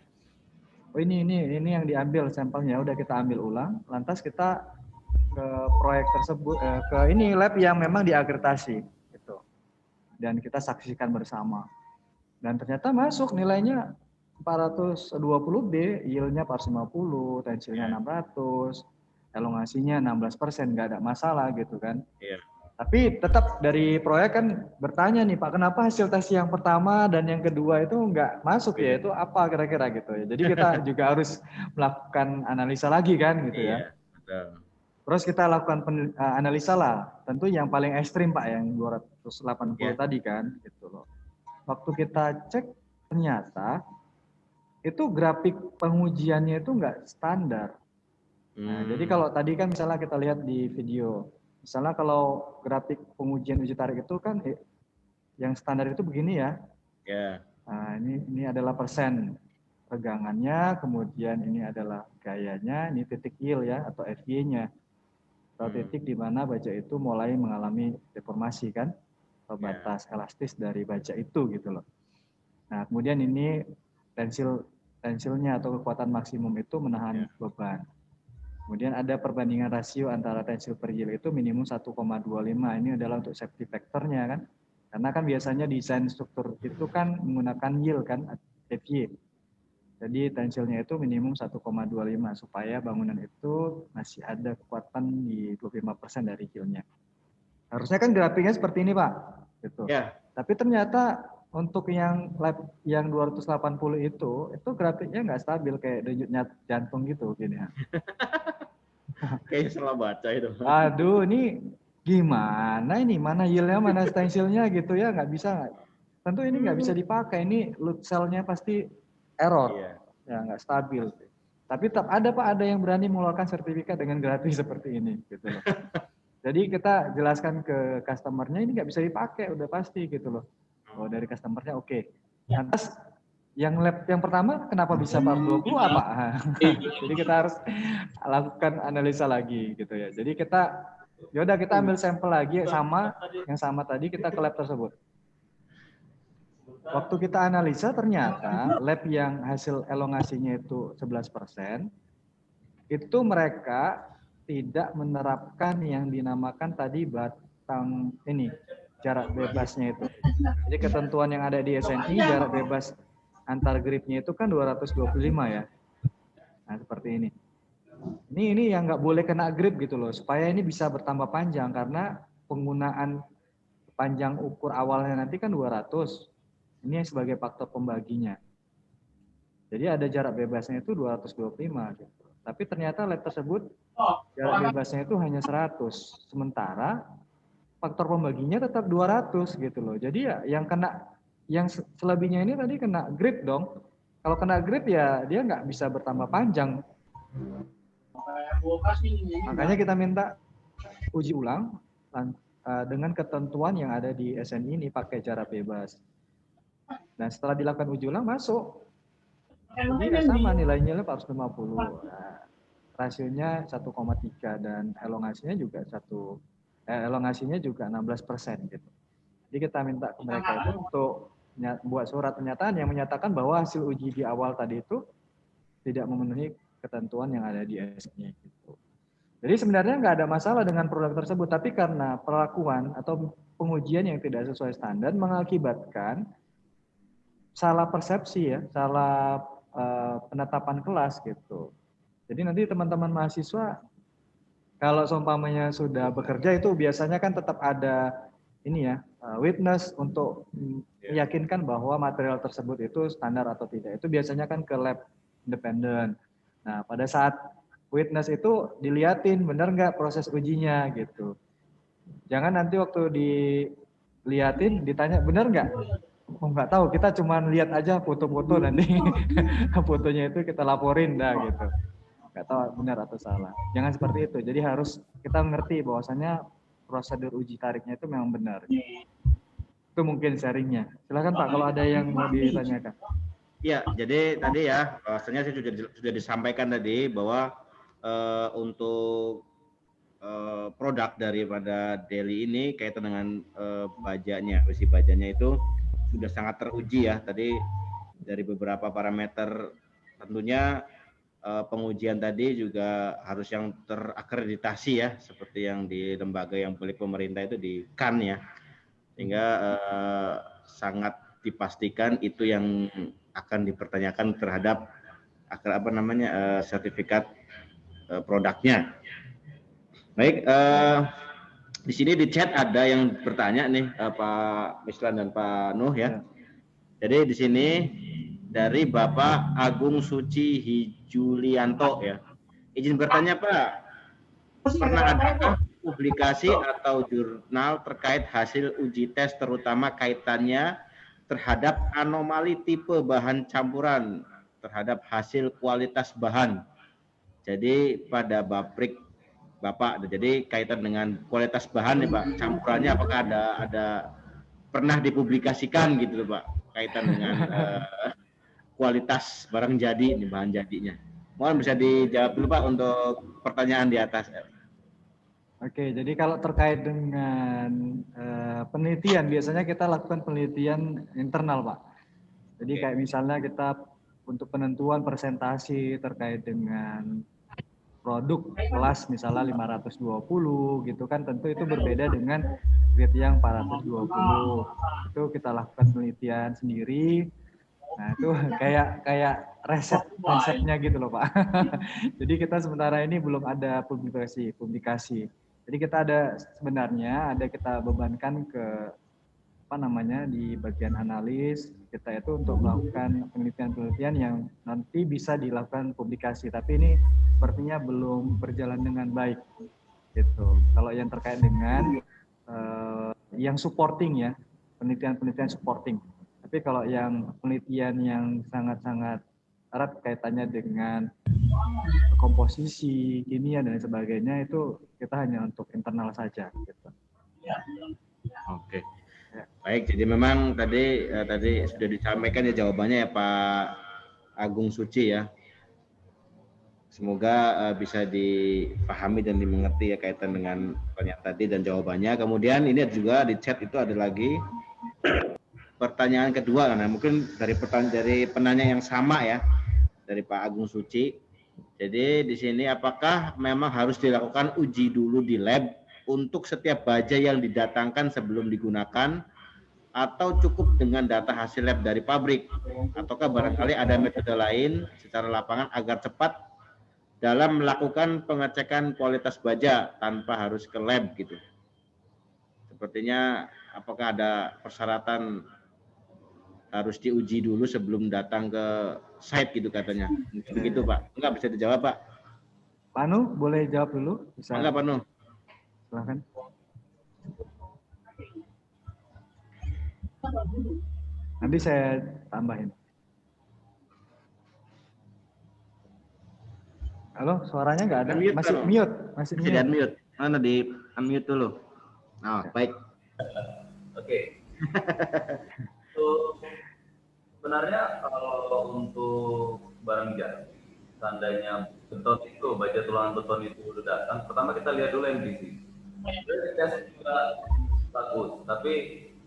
S2: Oh ini yang diambil sampelnya, udah kita ambil ulang, lantas kita ke proyek tersebut ke ini lab yang memang diakreditasi gitu. Dan kita saksikan bersama. Dan ternyata masuk nilainya 420B, yield-nya 450, tensilnya 600, elongasinya 16%, nggak ada masalah gitu kan. Tapi tetap dari proyek kan bertanya nih Pak, kenapa hasil tes yang pertama dan yang kedua itu nggak masuk ya? Itu apa kira-kira gitu ya? Jadi kita juga harus melakukan analisa lagi kan gitu ya. Terus kita lakukan analisa lah. Tentu yang paling ekstrim Pak, yang 280 tadi kan gitu loh. Waktu kita cek ternyata itu grafik pengujiannya itu nggak standar. Nah, jadi kalau tadi kan misalnya kita lihat di video, misalnya kalau grafik pengujian uji tarik itu kan yang standar itu begini ya. Nah, ini adalah persen pegangannya, kemudian ini adalah gayanya, ini titik yield ya atau FY-nya. Atau titik di mana baja itu mulai mengalami deformasi kan, atau batas elastis dari baja itu gitu loh. Nah, kemudian ini tensilnya atau kekuatan maksimum itu menahan beban. Kemudian ada perbandingan rasio antara tensil per yield itu minimum 1,25. Ini adalah untuk safety factornya kan. Karena kan biasanya desain struktur itu kan menggunakan yield kan, FY. Jadi tensilnya itu minimum 1,25 supaya bangunan itu masih ada kekuatan di 25% dari yieldnya. Harusnya kan grafiknya seperti ini Pak. Gitu.
S3: Ya.
S2: Tapi ternyata untuk yang lab yang 280 itu grafiknya nggak stabil, kayak denyut jantung gitu gini ya.
S3: Kayaknya salah baca itu.
S2: Aduh, ini gimana ini? Mana yieldnya, mana stensilnya gitu ya? Nggak bisa. Tentu ini nggak bisa dipakai. Ini load cell-nya pasti error.
S3: Iya.
S2: Ya, nggak stabil. Tapi tetap ada Pak, ada yang berani mengeluarkan sertifikat dengan gratis seperti ini. Gitu loh. Jadi kita jelaskan ke customer-nya ini nggak bisa dipakai, udah pasti gitu loh. Oh, dari customer-nya oke. Lantas yang lab yang pertama kenapa bisa 420 apa? Jadi kita harus lakukan analisa lagi gitu ya. Jadi kita yaudah kita ambil sampel lagi yang sama tadi, kita ke lab tersebut. Waktu kita analisa ternyata lab yang hasil elongasinya itu 11%, itu mereka tidak menerapkan yang dinamakan tadi batang ini, jarak bebasnya itu. Jadi ketentuan yang ada di SNI jarak bebas antar gripnya itu kan 225 ya. Nah seperti ini. Ini yang nggak boleh kena grip gitu loh, supaya ini bisa bertambah panjang karena penggunaan panjang ukur awalnya nanti kan 200. Ini sebagai faktor pembaginya. Jadi ada jarak bebasnya itu 225 gitu. Tapi ternyata lab tersebut jarak bebasnya itu hanya 100. Sementara faktor pembaginya tetap 200 gitu loh. Jadi ya yang selebihnya ini tadi kena grip dong. Kalau kena grip ya dia nggak bisa bertambah panjang. Makanya kita minta uji ulang dengan ketentuan yang ada di SNI ini pakai jarak bebas. Dan setelah dilakukan uji ulang masuk. Jadi sama nilainya 450. Nah, rasionya 1,3 dan elongasinya juga elongasinya juga 16% gitu. Jadi kita minta ke mereka itu untuk buat surat pernyataan yang menyatakan bahwa hasil uji di awal tadi itu tidak memenuhi ketentuan yang ada di SNI gitu. Jadi sebenarnya nggak ada masalah dengan produk tersebut, tapi karena perlakuan atau pengujian yang tidak sesuai standar mengakibatkan salah persepsi ya, salah penetapan kelas gitu. Jadi nanti teman-teman mahasiswa kalau seumpamanya sudah bekerja itu biasanya kan tetap ada ini ya, witness untuk meyakinkan bahwa material tersebut itu standar atau tidak. Itu biasanya kan ke lab independen. Nah, pada saat witness itu diliatin benar nggak proses ujinya gitu. Jangan nanti waktu diliatin ditanya benar nggak? Oh, nggak tahu, kita cuma lihat aja foto-foto nanti fotonya itu kita laporin dah gitu. Nggak tahu benar atau salah. Jangan seperti itu. Jadi harus kita mengerti bahwasanya prosedur uji tariknya itu memang benar. Itu mungkin sharingnya. Silakan Pak kalau ada yang mau ditanyakan.
S3: Ya, jadi tadi ya bahwasanya saya sudah disampaikan tadi bahwa untuk produk daripada Deli ini kaitan dengan bajanya, besi bajanya itu sudah sangat teruji ya. Tadi dari beberapa parameter tentunya pengujian tadi juga harus yang terakreditasi ya, seperti yang di lembaga yang milik pemerintah itu di CAN ya, sehingga sangat dipastikan itu yang akan dipertanyakan terhadap sertifikat produknya. Baik, di sini di chat ada yang bertanya nih Pak Mislan dan Pak Nuh ya. Jadi di sini dari Bapak Agung Suci Hijulianto ya. Izin bertanya Pak, pernah adakah publikasi atau jurnal terkait hasil uji tes terutama kaitannya terhadap anomali tipe bahan campuran terhadap hasil kualitas bahan? Jadi pada pabrik Bapak, jadi kaitan dengan kualitas bahan nih Pak, campurannya apakah ada pernah dipublikasikan gitu loh Pak, kaitan dengan kualitas barang jadi ini, bahan jadinya. Mohon bisa dijawab dulu Pak untuk pertanyaan di atas.
S2: Oke, jadi kalau terkait dengan penelitian, biasanya kita lakukan penelitian internal Pak. Jadi kayak misalnya kita untuk penentuan presentasi terkait dengan produk kelas misalnya 520 gitu kan, tentu itu berbeda dengan grade yang 420. Itu kita lakukan penelitian sendiri. Nah, itu kayak resepnya gitu loh, Pak. Jadi kita sementara ini belum ada publikasi. Jadi kita sebenarnya kita bebankan ke di bagian analis kita itu untuk melakukan penelitian-penelitian yang nanti bisa dilakukan publikasi, tapi ini sepertinya belum berjalan dengan baik gitu. Kalau yang terkait dengan yang supporting ya, penelitian supporting. Tapi kalau yang penelitian yang sangat-sangat erat kaitannya dengan komposisi, kimia dan sebagainya, itu kita hanya untuk internal saja gitu.
S3: Oke. Baik, jadi memang tadi sudah disampaikan ya jawabannya ya Pak Agung Suci ya. Semoga bisa dipahami dan dimengerti ya kaitan dengan pertanyaan tadi dan jawabannya. Kemudian ini juga di chat itu ada lagi pertanyaan kedua, karena mungkin dari penanya yang sama ya, dari Pak Agung Suci. Jadi di sini apakah memang harus dilakukan uji dulu di lab untuk setiap baja yang didatangkan sebelum digunakan, atau cukup dengan data hasil lab dari pabrik, ataukah barangkali ada metode lain secara lapangan agar cepat dalam melakukan pengecekan kualitas baja tanpa harus ke lab gitu? Sepertinya apakah ada persyaratan harus diuji dulu sebelum datang ke site gitu katanya. Begitu Pak. Enggak bisa dijawab Pak.
S2: Pak Nu, boleh jawab dulu? Bisa.
S3: Enggak Pak Nu.
S2: Silahkan. Nanti saya tambahin. Halo, suaranya nggak ada?
S3: Unmute,
S2: masih
S3: kan?
S2: mute, masih mute.
S3: Unmute. Mana di unmute dulu. Nah, baik.
S4: Oke. Sebenarnya kalau untuk barang jadi, seandainya beton itu, baja tulangan beton itu udah datang, pertama kita lihat dulu MPC. Tes juga bagus, tapi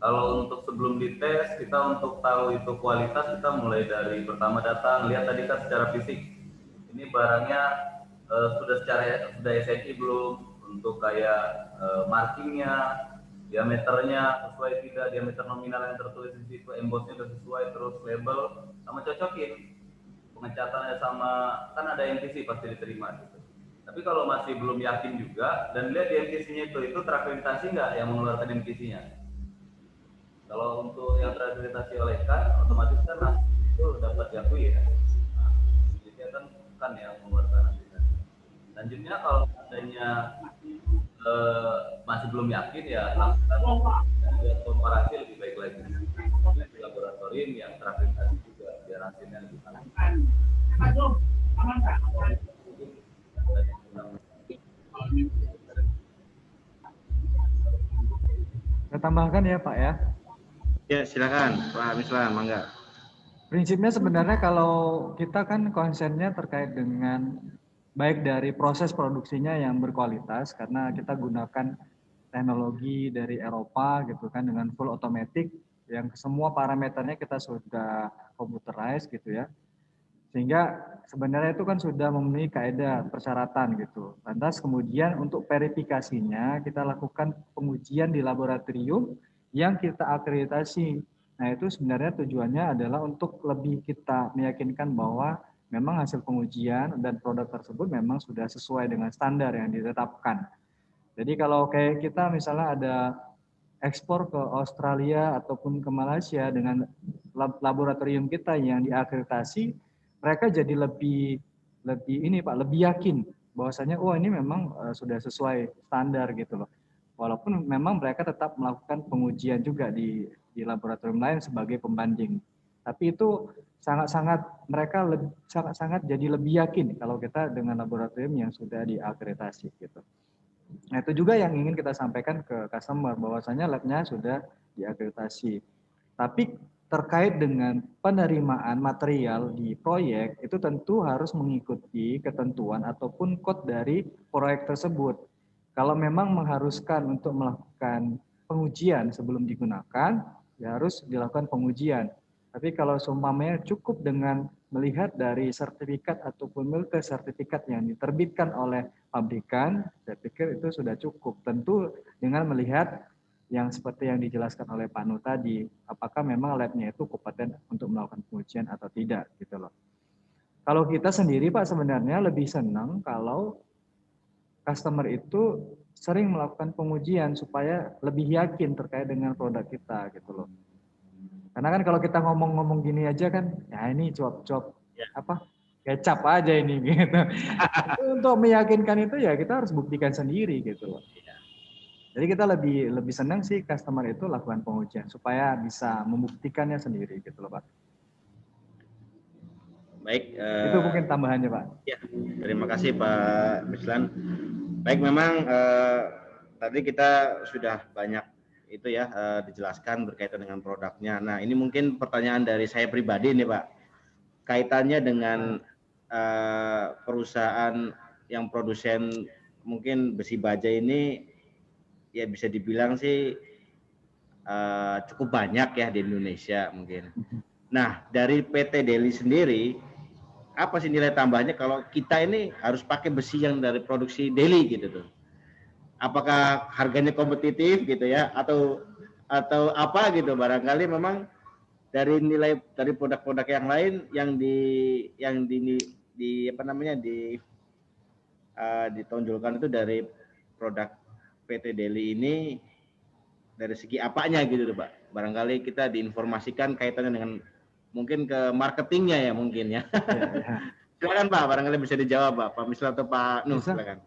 S4: kalau untuk sebelum dites, kita untuk tahu itu kualitas, kita mulai dari pertama datang, lihat tadi kan secara fisik. Ini barangnya sudah SNI belum, untuk kayak markingnya, diameternya sesuai tidak, diameter nominal yang tertulis di situ, embossnya sudah sesuai, terus label, sama cocokin pengecatannya sama, kan ada NTC pasti diterima gitu. Tapi kalau masih belum yakin juga dan lihat di NTC-nya itu terakreditasi nggak yang mengeluarkan NTC-nya. Kalau untuk yang terakreditasi oleh kan, otomatis kan itu dapat diakui ya. Nah, jadi kan yang mengeluarkan NTC. Selanjutnya kalau adanya masih belum yakin ya lakukan komparasi lebih baik lagi di laboratorium yang terakreditasi juga biar hasilnya lebih baik.
S2: Saya tambahkan ya Pak ya.
S3: Ya silakan Pak Mislan, mangga.
S2: Prinsipnya sebenarnya kalau kita kan konsennya terkait dengan baik dari proses produksinya yang berkualitas, karena kita gunakan teknologi dari Eropa gitu kan, dengan full automatic yang semua parameternya kita sudah computerized gitu ya, sehingga sebenarnya itu kan sudah memenuhi kaidah persyaratan gitu. Lantas kemudian untuk verifikasinya kita lakukan pengujian di laboratorium yang kita akreditasi. Nah itu sebenarnya tujuannya adalah untuk lebih kita meyakinkan bahwa memang hasil pengujian dan produk tersebut memang sudah sesuai dengan standar yang ditetapkan. Jadi kalau kayak kita misalnya ada ekspor ke Australia ataupun ke Malaysia dengan laboratorium kita yang diakreditasi, mereka jadi lebih yakin bahwasanya ini memang sudah sesuai standar gitu loh. Walaupun memang mereka tetap melakukan pengujian juga di laboratorium lain sebagai pembanding. Tapi itu mereka sangat jadi lebih yakin kalau kita dengan laboratorium yang sudah diakreditasi gitu. Nah itu juga yang ingin kita sampaikan ke customer bahwasanya labnya sudah diakreditasi. Tapi terkait dengan penerimaan material di proyek itu tentu harus mengikuti ketentuan ataupun kode dari proyek tersebut. Kalau memang mengharuskan untuk melakukan pengujian sebelum digunakan, ya harus dilakukan pengujian. Tapi kalau seumpamanya cukup dengan melihat dari sertifikat ataupun multi sertifikat yang diterbitkan oleh pabrikan, saya pikir itu sudah cukup. Tentu dengan melihat yang seperti yang dijelaskan oleh Pak Nu tadi, apakah memang labnya itu kompeten untuk melakukan pengujian atau tidak, gitu loh. Kalau kita sendiri Pak sebenarnya lebih senang kalau customer itu sering melakukan pengujian supaya lebih yakin terkait dengan produk kita, gitu loh. Karena kan kalau kita ngomong-ngomong gini aja kan, ya ini cuap-cuap apa kecap aja ini gitu. Untuk meyakinkan itu ya kita harus buktikan sendiri gitu loh. Jadi kita lebih senang sih customer itu lakukan pengujian supaya bisa membuktikannya sendiri gitu loh Pak.
S3: Baik.
S2: Itu mungkin tambahannya Pak.
S3: Ya, terima kasih Pak Mislan. Baik, memang tadi kita sudah banyak itu ya dijelaskan berkaitan dengan produknya. Nah, ini mungkin pertanyaan dari saya pribadi nih Pak, kaitannya dengan perusahaan yang produsen mungkin besi baja ini, ya bisa dibilang sih cukup banyak ya di Indonesia mungkin. Nah, dari PT Deli sendiri, apa sih nilai tambahnya kalau kita ini harus pakai besi yang dari produksi Deli gitu tuh? Apakah harganya kompetitif gitu ya, atau apa gitu? Barangkali memang dari nilai dari produk-produk yang lain yang ditonjolkan itu dari produk PT Deli ini dari segi apanya gitu tuh Pak? Barangkali kita diinformasikan kaitannya dengan mungkin ke marketingnya ya mungkin ya. Silakan Pak, barangkali bisa dijawab Pak Mislan atau Pak Nuh, silakan.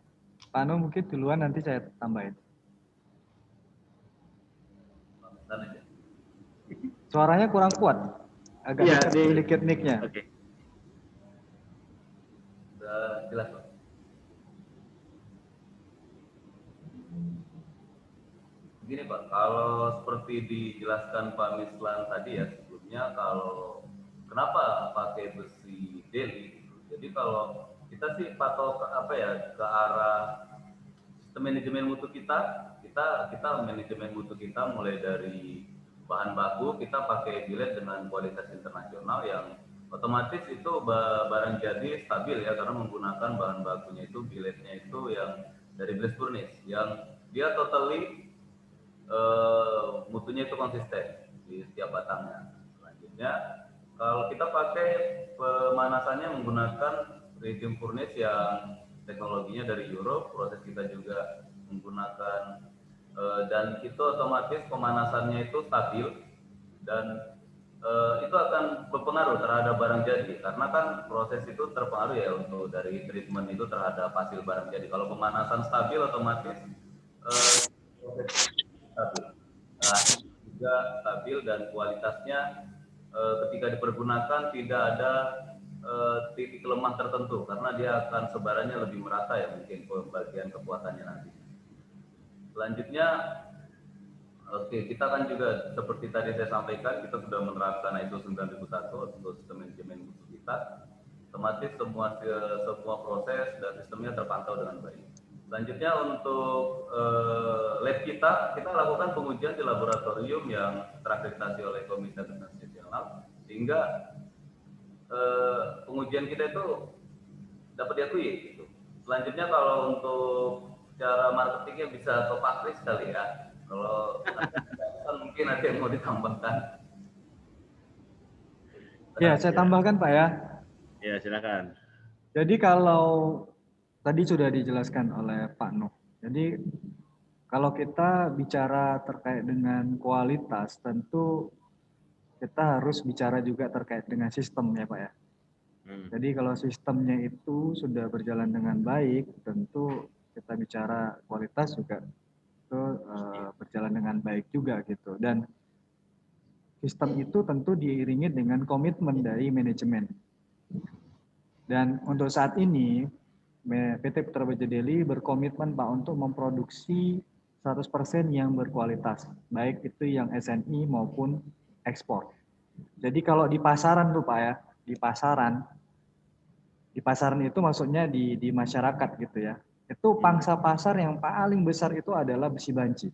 S2: Pak Nuh mungkin duluan, nanti saya tambahin. Suaranya kurang kuat, agak
S3: ya,
S2: sedikit mic-nya.
S3: Oke.
S4: Sudah jelas Pak. Begini Pak, kalau seperti dijelaskan Pak Mislan tadi ya sebelumnya, kalau kenapa pakai besi Deli? Jadi kalau kita sih patok ke arah sistem manajemen mutu kita manajemen mutu kita mulai dari bahan baku kita pakai billet dengan kualitas internasional yang otomatis itu barang jadi stabil ya, karena menggunakan bahan bakunya itu billetnya itu yang dari blast furnace yang dia totally mutunya itu konsisten di setiap batangnya. Selanjutnya kalau kita pakai pemanasannya menggunakan radium furnace yang teknologinya dari Europe, proses kita juga menggunakan dan itu otomatis pemanasannya itu stabil dan itu akan berpengaruh terhadap barang jadi, karena kan proses itu terpengaruh ya untuk dari treatment itu terhadap hasil barang jadi. Kalau pemanasan stabil otomatis stabil, juga stabil dan kualitasnya ketika dipergunakan tidak ada titik lemah tertentu karena dia akan sebarannya lebih merata ya mungkin pembagian kekuatannya nanti. Selanjutnya, kita kan juga seperti tadi saya sampaikan, kita sudah menerapkan ISO 9001 untuk sistem manajemen mutu kita. Otomatis semua proses dan sistemnya terpantau dengan baik. Selanjutnya untuk lab kita lakukan pengujian di laboratorium yang terakreditasi oleh Komite Nasional, sehingga pengujian kita itu dapat diakui. Gitu. Selanjutnya kalau untuk cara marketingnya bisa ke Pak Kris kali ya. Kalau mungkin ada yang mau ditambahkan.
S2: Ya, saya tambahkan Pak ya.
S3: Ya, silakan.
S2: Jadi kalau tadi sudah dijelaskan oleh Pak Nuh. Jadi kalau kita bicara terkait dengan kualitas, tentu kita harus bicara juga terkait dengan sistem ya Pak ya. Jadi kalau sistemnya itu sudah berjalan dengan baik, tentu kita bicara kualitas juga itu berjalan dengan baik juga gitu. Dan sistem itu tentu diiringi dengan komitmen dari manajemen. Dan untuk saat ini PT Putra Baja Deli berkomitmen Pak untuk memproduksi 100% yang berkualitas, baik itu yang SNI maupun ekspor. Jadi kalau di pasaran tuh Pak ya, di pasaran itu maksudnya di masyarakat gitu ya. Itu pangsa pasar yang paling besar itu adalah besi banci.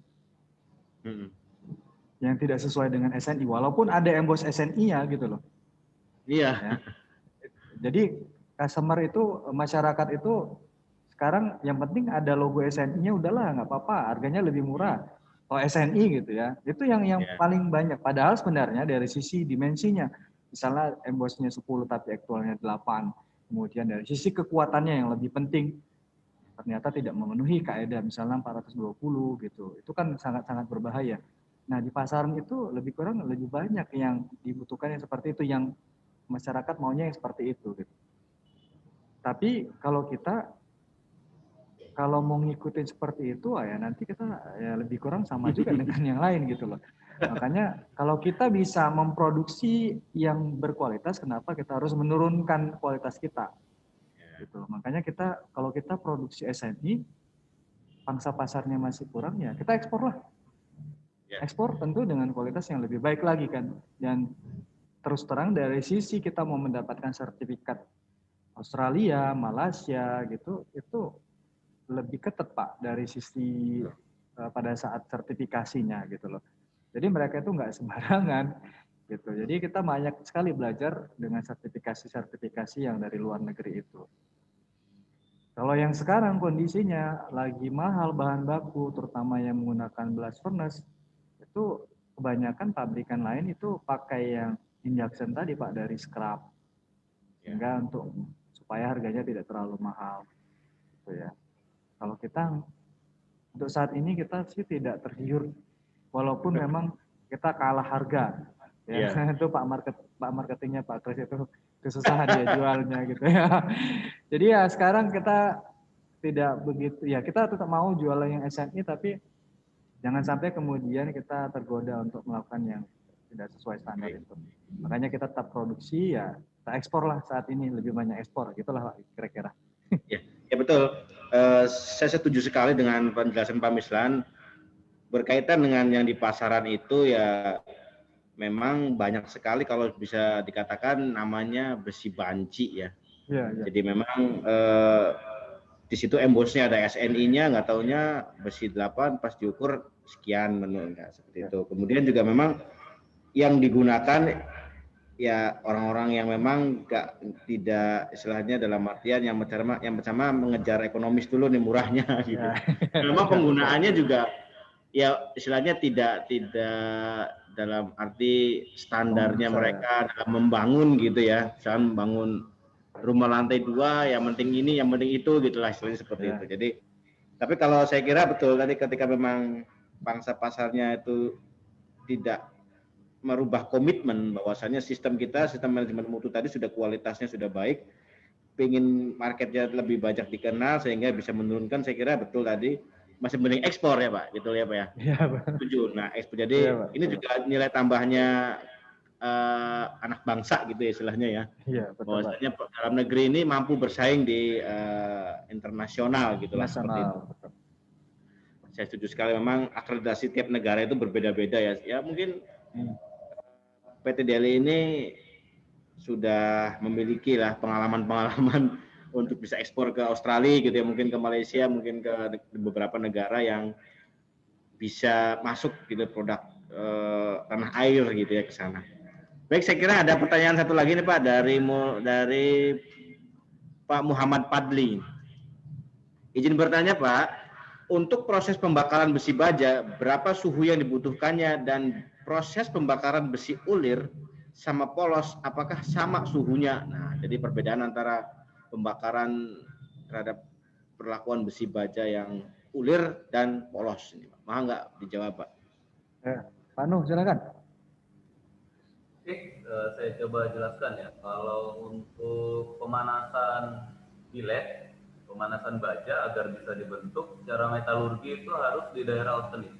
S2: Yang tidak sesuai dengan SNI, walaupun ada embos SNI-nya gitu loh.
S3: Iya.
S2: Ya. Jadi customer itu, masyarakat itu sekarang yang penting ada logo SNI-nya, udahlah nggak apa-apa, harganya lebih murah. Oh SNI gitu ya, itu yang paling banyak. Padahal sebenarnya dari sisi dimensinya, misalnya embossnya 10 tapi aktualnya 8. Kemudian dari sisi kekuatannya yang lebih penting, ternyata tidak memenuhi kaidah misalnya 420 gitu. Itu kan sangat-sangat berbahaya. Nah di pasaran itu lebih kurang lebih banyak yang dibutuhkan yang seperti itu, yang masyarakat maunya yang seperti itu gitu. Tapi kalau mau ngikutin seperti itu ya nanti kita ya lebih kurang sama juga dengan yang lain gitu loh. Makanya kalau kita bisa memproduksi yang berkualitas, kenapa kita harus menurunkan kualitas kita? Gitu. Makanya kalau kita produksi SNI, pangsa pasarnya masih kurang ya kita ekspor lah. Ekspor tentu dengan kualitas yang lebih baik lagi kan. Dan terus terang dari sisi kita mau mendapatkan sertifikat Australia, Malaysia gitu, itu lebih ketat Pak dari sisi pada saat sertifikasinya gitu loh. Jadi mereka itu nggak sembarangan gitu. Jadi kita banyak sekali belajar dengan sertifikasi yang dari luar negeri itu. Kalau yang sekarang kondisinya lagi mahal bahan baku, terutama yang menggunakan blast furnace, itu kebanyakan pabrikan lain itu pakai yang injection tadi Pak, dari scrap. Sehingga supaya harganya tidak terlalu mahal. Gitu ya. Kalau kita untuk saat ini kita sih tidak tergiur, walaupun memang kita kalah harga. Ya, itu Pak marketingnya Pak Kris itu kesusahan dia jualnya gitu ya. Jadi ya sekarang kita tidak begitu, ya kita tetap mau jual yang SNI, tapi jangan sampai kemudian kita tergoda untuk melakukan yang tidak sesuai standar itu. Makanya kita tetap produksi, ya kita ekspor lah saat ini, lebih banyak ekspor, gitulah Pak kira-kira.
S3: Ya betul. Saya setuju sekali dengan penjelasan Pak Mislan. Berkaitan dengan yang di pasaran itu ya memang banyak sekali, kalau bisa dikatakan namanya besi banci ya. Jadi memang di situ embossnya ada SNI-nya, nggak taunya besi 8 pas diukur sekian menurut seperti itu. Kemudian juga memang yang digunakan ya orang-orang yang memang tidak istilahnya dalam artian yang bersama mengejar ekonomis dulu nih murahnya gitu. Memang penggunaannya juga ya istilahnya tidak dalam arti standarnya mereka dalam membangun gitu ya. Misalnya membangun rumah lantai 2, yang penting ini, yang penting itu gitulah istilahnya seperti itu. Jadi tapi kalau saya kira betul tadi ketika memang pangsa pasarnya itu tidak merubah komitmen bahwasannya sistem manajemen mutu tadi sudah kualitasnya sudah baik, pengen marketnya lebih banyak dikenal sehingga bisa menurunkan, saya kira betul tadi masih mending ekspor ya Pak, gitu ya Pak ya. Iya Pak. Setuju. Nah ekspor, jadi ini juga nilai tambahnya anak bangsa gitu ya istilahnya ya. Iya betul. Bahwasanya dalam negeri ini mampu bersaing di internasional gitulah seperti itu. Saya setuju sekali, memang akreditasi tiap negara itu berbeda-beda ya. Ya mungkin PT Deli ini sudah memiliki lah pengalaman-pengalaman untuk bisa ekspor ke Australia gitu ya, mungkin ke Malaysia, mungkin ke beberapa negara yang bisa masuk gitu produk tanah air gitu ya ke sana. Baik, saya kira ada pertanyaan satu lagi nih Pak dari Pak Muhammad Padli. Izin bertanya Pak, untuk proses pembakaran besi baja berapa suhu yang dibutuhkannya, dan proses pembakaran besi ulir sama polos apakah sama suhunya? Nah, jadi perbedaan antara pembakaran terhadap perlakuan besi baja yang ulir dan polos ini, Pak. Mau nggak dijawab, Pak?
S2: Pak Nuh, silakan.
S4: Saya coba jelaskan ya. Kalau untuk pemanasan bilek, pemanasan baja agar bisa dibentuk, cara metalurgi itu harus di daerah austenit.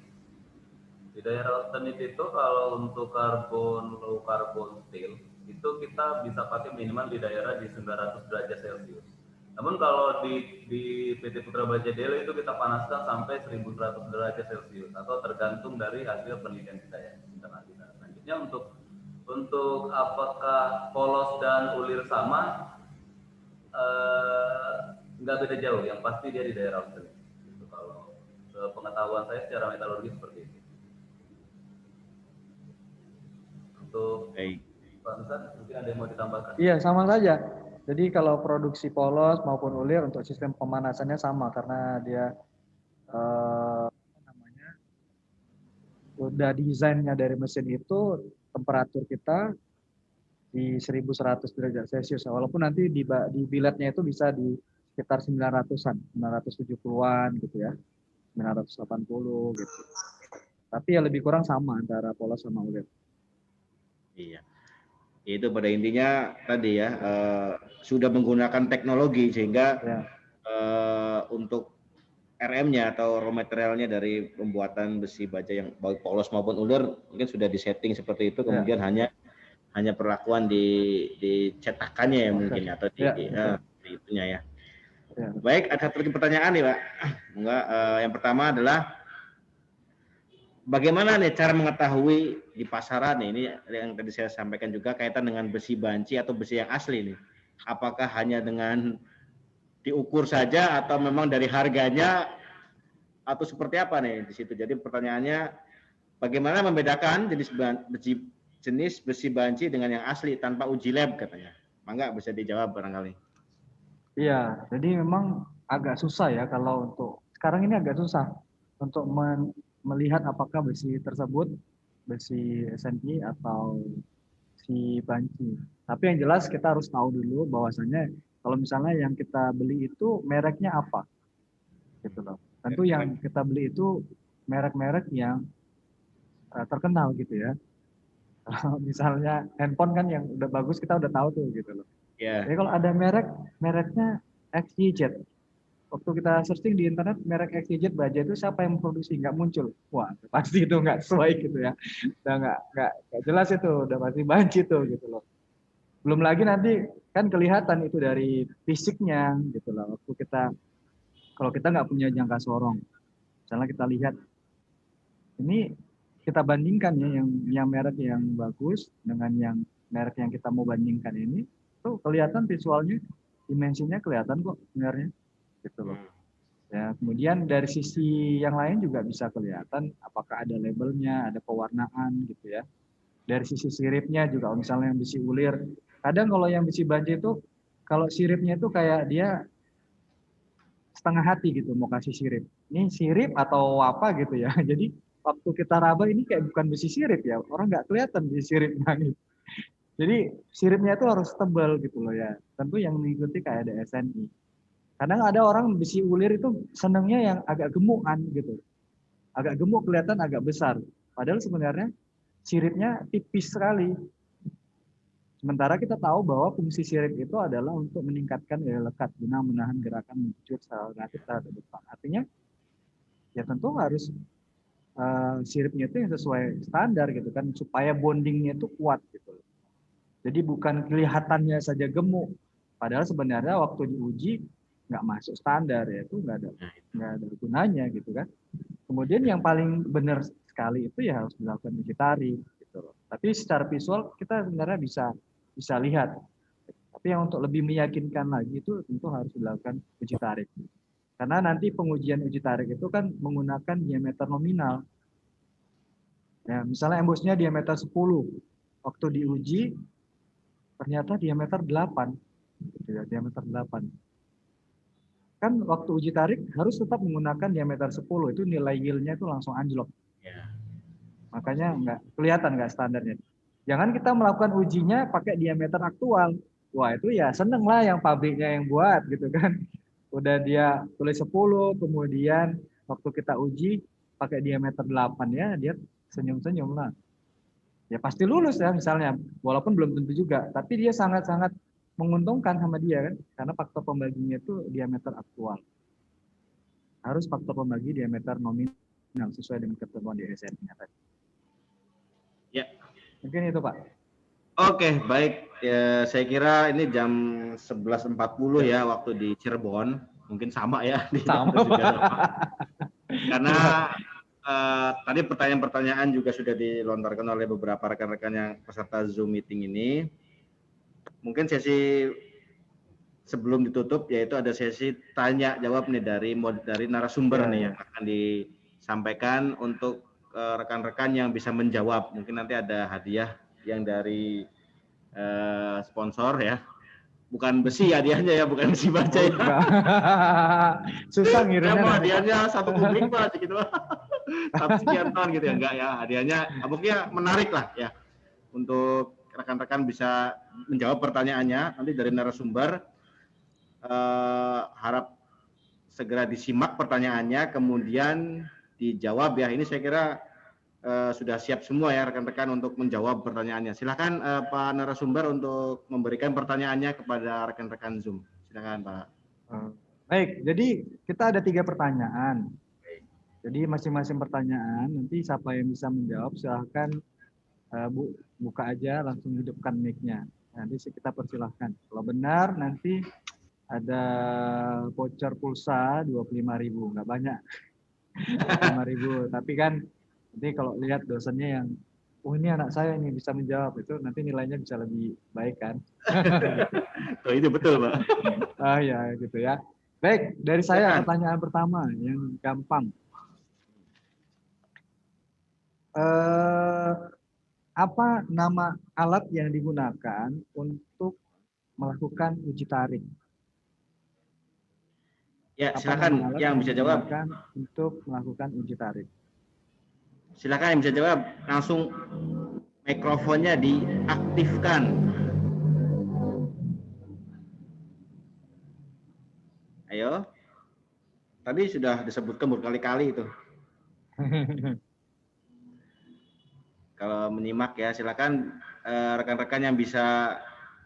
S4: Di daerah austenit itu kalau untuk low carbon steel itu kita bisa pakai minimal di daerah di 900 derajat Celcius. Namun kalau di PT Putra Baja Deli itu kita panaskan sampai 1100 derajat Celcius, atau tergantung dari hasil penelitian kita ya. Selanjutnya untuk apakah polos dan ulir sama, nggak beda jauh, yang pasti dia di daerah austenit. Itu kalau pengetahuan saya secara metalurgi seperti itu. Untuk Pak Nusan, mungkin ada yang mau ditambahkan?
S2: Iya, sama saja. Jadi kalau produksi polos maupun ulir untuk sistem pemanasannya sama karena dia udah desainnya dari mesin itu temperatur kita di 1100 derajat Celcius. Walaupun nanti di billetnya itu bisa di sekitar 900-an, 970-an gitu ya. 980 gitu. Tapi ya lebih kurang sama antara polos sama ulir.
S3: Iya. Itu pada intinya tadi ya, sudah menggunakan teknologi sehingga untuk RM-nya atau raw materialnya dari pembuatan besi baja yang baik polos maupun ulir mungkin sudah disetting seperti itu, kemudian hanya perlakuan di cetakannya ya mungkin atau di itunya ya. Baik, ada satu pertanyaan nih Pak. Enggak, yang pertama adalah bagaimana nih cara mengetahui di pasaran nih, ini yang tadi saya sampaikan juga kaitan dengan besi banci atau besi yang asli nih. Apakah hanya dengan diukur saja atau memang dari harganya atau seperti apa nih di situ? Jadi pertanyaannya bagaimana membedakan jenis besi banci dengan yang asli tanpa uji lab katanya. Mangga bisa dijawab barangkali.
S2: Iya, jadi memang agak susah ya kalau untuk sekarang ini agak susah untuk melihat apakah besi tersebut besi SNI atau si banci. Tapi yang jelas kita harus tahu dulu bahwasannya kalau misalnya yang kita beli itu mereknya apa, gitu loh. Tentu yang kita beli itu merek-merek yang terkenal gitu ya. Kalau misalnya handphone kan yang udah bagus kita udah tahu tuh gitu loh. Jadi kalau ada mereknya XYZ. Waktu kita searching di internet merek XYZ baja itu siapa yang memproduksi, nggak muncul. Wah pasti itu nggak sesuai gitu ya. Udah nggak jelas itu, udah pasti banci tuh gitu loh. Belum lagi nanti kan kelihatan itu dari fisiknya gitu loh. Waktu kalau kita nggak punya jangka sorong, misalnya kita lihat ini kita bandingkan ya yang merek yang bagus dengan yang merek yang kita mau bandingkan ini, tuh kelihatan visualnya, dimensinya kelihatan kok sebenarnya gitu loh. Ya, kemudian dari sisi yang lain juga bisa kelihatan apakah ada labelnya, ada pewarnaan gitu ya. Dari sisi siripnya juga, misalnya yang besi ulir, kadang kalau yang besi baja itu kalau siripnya itu kayak dia setengah hati gitu mau kasih sirip. Ini sirip atau apa gitu ya. Jadi waktu kita raba ini kayak bukan besi sirip ya, orang nggak kelihatan besi siripnya gitu. Jadi siripnya itu harus tebal gitu loh ya. Tentu yang mengikuti kayak ada SNI. Kadang ada orang besi ulir itu senangnya yang agak gemukan gitu. Agak gemuk kelihatan agak besar. Padahal sebenarnya siripnya tipis sekali. Sementara kita tahu bahwa fungsi sirip itu adalah untuk meningkatkan daya lekat guna menahan gerakan menjujur sel negatif terhadap depan. Artinya ya tentu harus siripnya itu yang sesuai standar gitu kan supaya bondingnya itu kuat gitu. Jadi bukan kelihatannya saja gemuk, padahal sebenarnya waktu diuji nggak masuk standar ya, itu nggak ada gunanya gitu kan. Kemudian yang paling benar sekali itu ya harus dilakukan uji tarik gitu loh. Tapi secara visual kita sebenarnya bisa lihat. Tapi yang untuk lebih meyakinkan lagi itu tentu harus dilakukan uji tarik. Karena nanti pengujian uji tarik itu kan menggunakan diameter nominal. Ya, misalnya embosnya diameter 10. Waktu diuji ternyata diameter 8. Gitu ya, diameter 8. Kan waktu uji tarik harus tetap menggunakan diameter 10. Itu nilai yield-nya itu langsung anjlok. Makanya nggak kelihatan nggak standarnya. Jangan kita melakukan ujinya pakai diameter aktual. Wah itu ya seneng lah yang pabriknya yang buat gitu kan. Udah dia tulis 10, kemudian waktu kita uji pakai diameter 8 ya, dia senyum-senyum lah. Ya pasti lulus ya misalnya, walaupun belum tentu juga. Tapi dia sangat-sangat menguntungkan sama dia kan, karena faktor pembaginya itu diameter aktual. Harus faktor pembagi diameter nominal sesuai dengan ketentuan di SNI-nya tadi.
S3: Ya.
S2: Mungkin itu Pak.
S3: Oke, baik. Ya, saya kira ini jam 11.40 ya waktu di Cirebon. Mungkin sama ya.
S2: Sama,
S3: Karena tadi pertanyaan-pertanyaan juga sudah dilontarkan oleh beberapa rekan-rekan yang peserta Zoom meeting ini. Mungkin sesi sebelum ditutup yaitu ada sesi tanya jawab nih dari narasumber nih yang akan disampaikan untuk rekan-rekan yang bisa menjawab. Mungkin nanti ada hadiah yang dari sponsor ya. bukan besi hadiahnya ya, bukan besi baja ya.
S2: Susah
S3: Ya
S2: ngirimnya.
S3: mau hadiahnya satu kubik Pak gitu. Tapi sekian ton gitu ya, enggak ya. Hadiahnya pokoknya menarik lah ya. Untuk rekan-rekan bisa menjawab pertanyaannya nanti dari narasumber. Harap segera disimak pertanyaannya, kemudian dijawab ya. Ini saya kira sudah siap semua ya rekan-rekan untuk menjawab pertanyaannya. Silakan Pak narasumber untuk memberikan pertanyaannya kepada rekan-rekan Zoom. Silakan Pak.
S2: Baik, jadi kita ada 3 pertanyaan. Jadi masing-masing pertanyaan nanti siapa yang bisa menjawab silahkan buka aja, langsung hidupkan mic-nya. Nanti kita persilahkan. Kalau benar nanti ada voucher pulsa 25.000, nggak banyak. 25.000, tapi kan nanti kalau lihat dosennya yang ini anak saya ini bisa menjawab, itu nanti nilainya bisa lebih baik kan.
S3: Oh, itu betul Pak.
S2: Ya gitu ya. Baik, dari saya pertanyaan pertama yang gampang. Apa nama alat yang digunakan untuk melakukan uji tarik?
S3: Ya, silakan yang bisa jawab.
S2: Untuk melakukan uji tarik.
S3: Silakan yang bisa jawab, langsung mikrofonnya diaktifkan. Ayo. Tadi sudah disebutkan berkali-kali itu. Kalau menyimak ya, silakan rekan-rekan yang bisa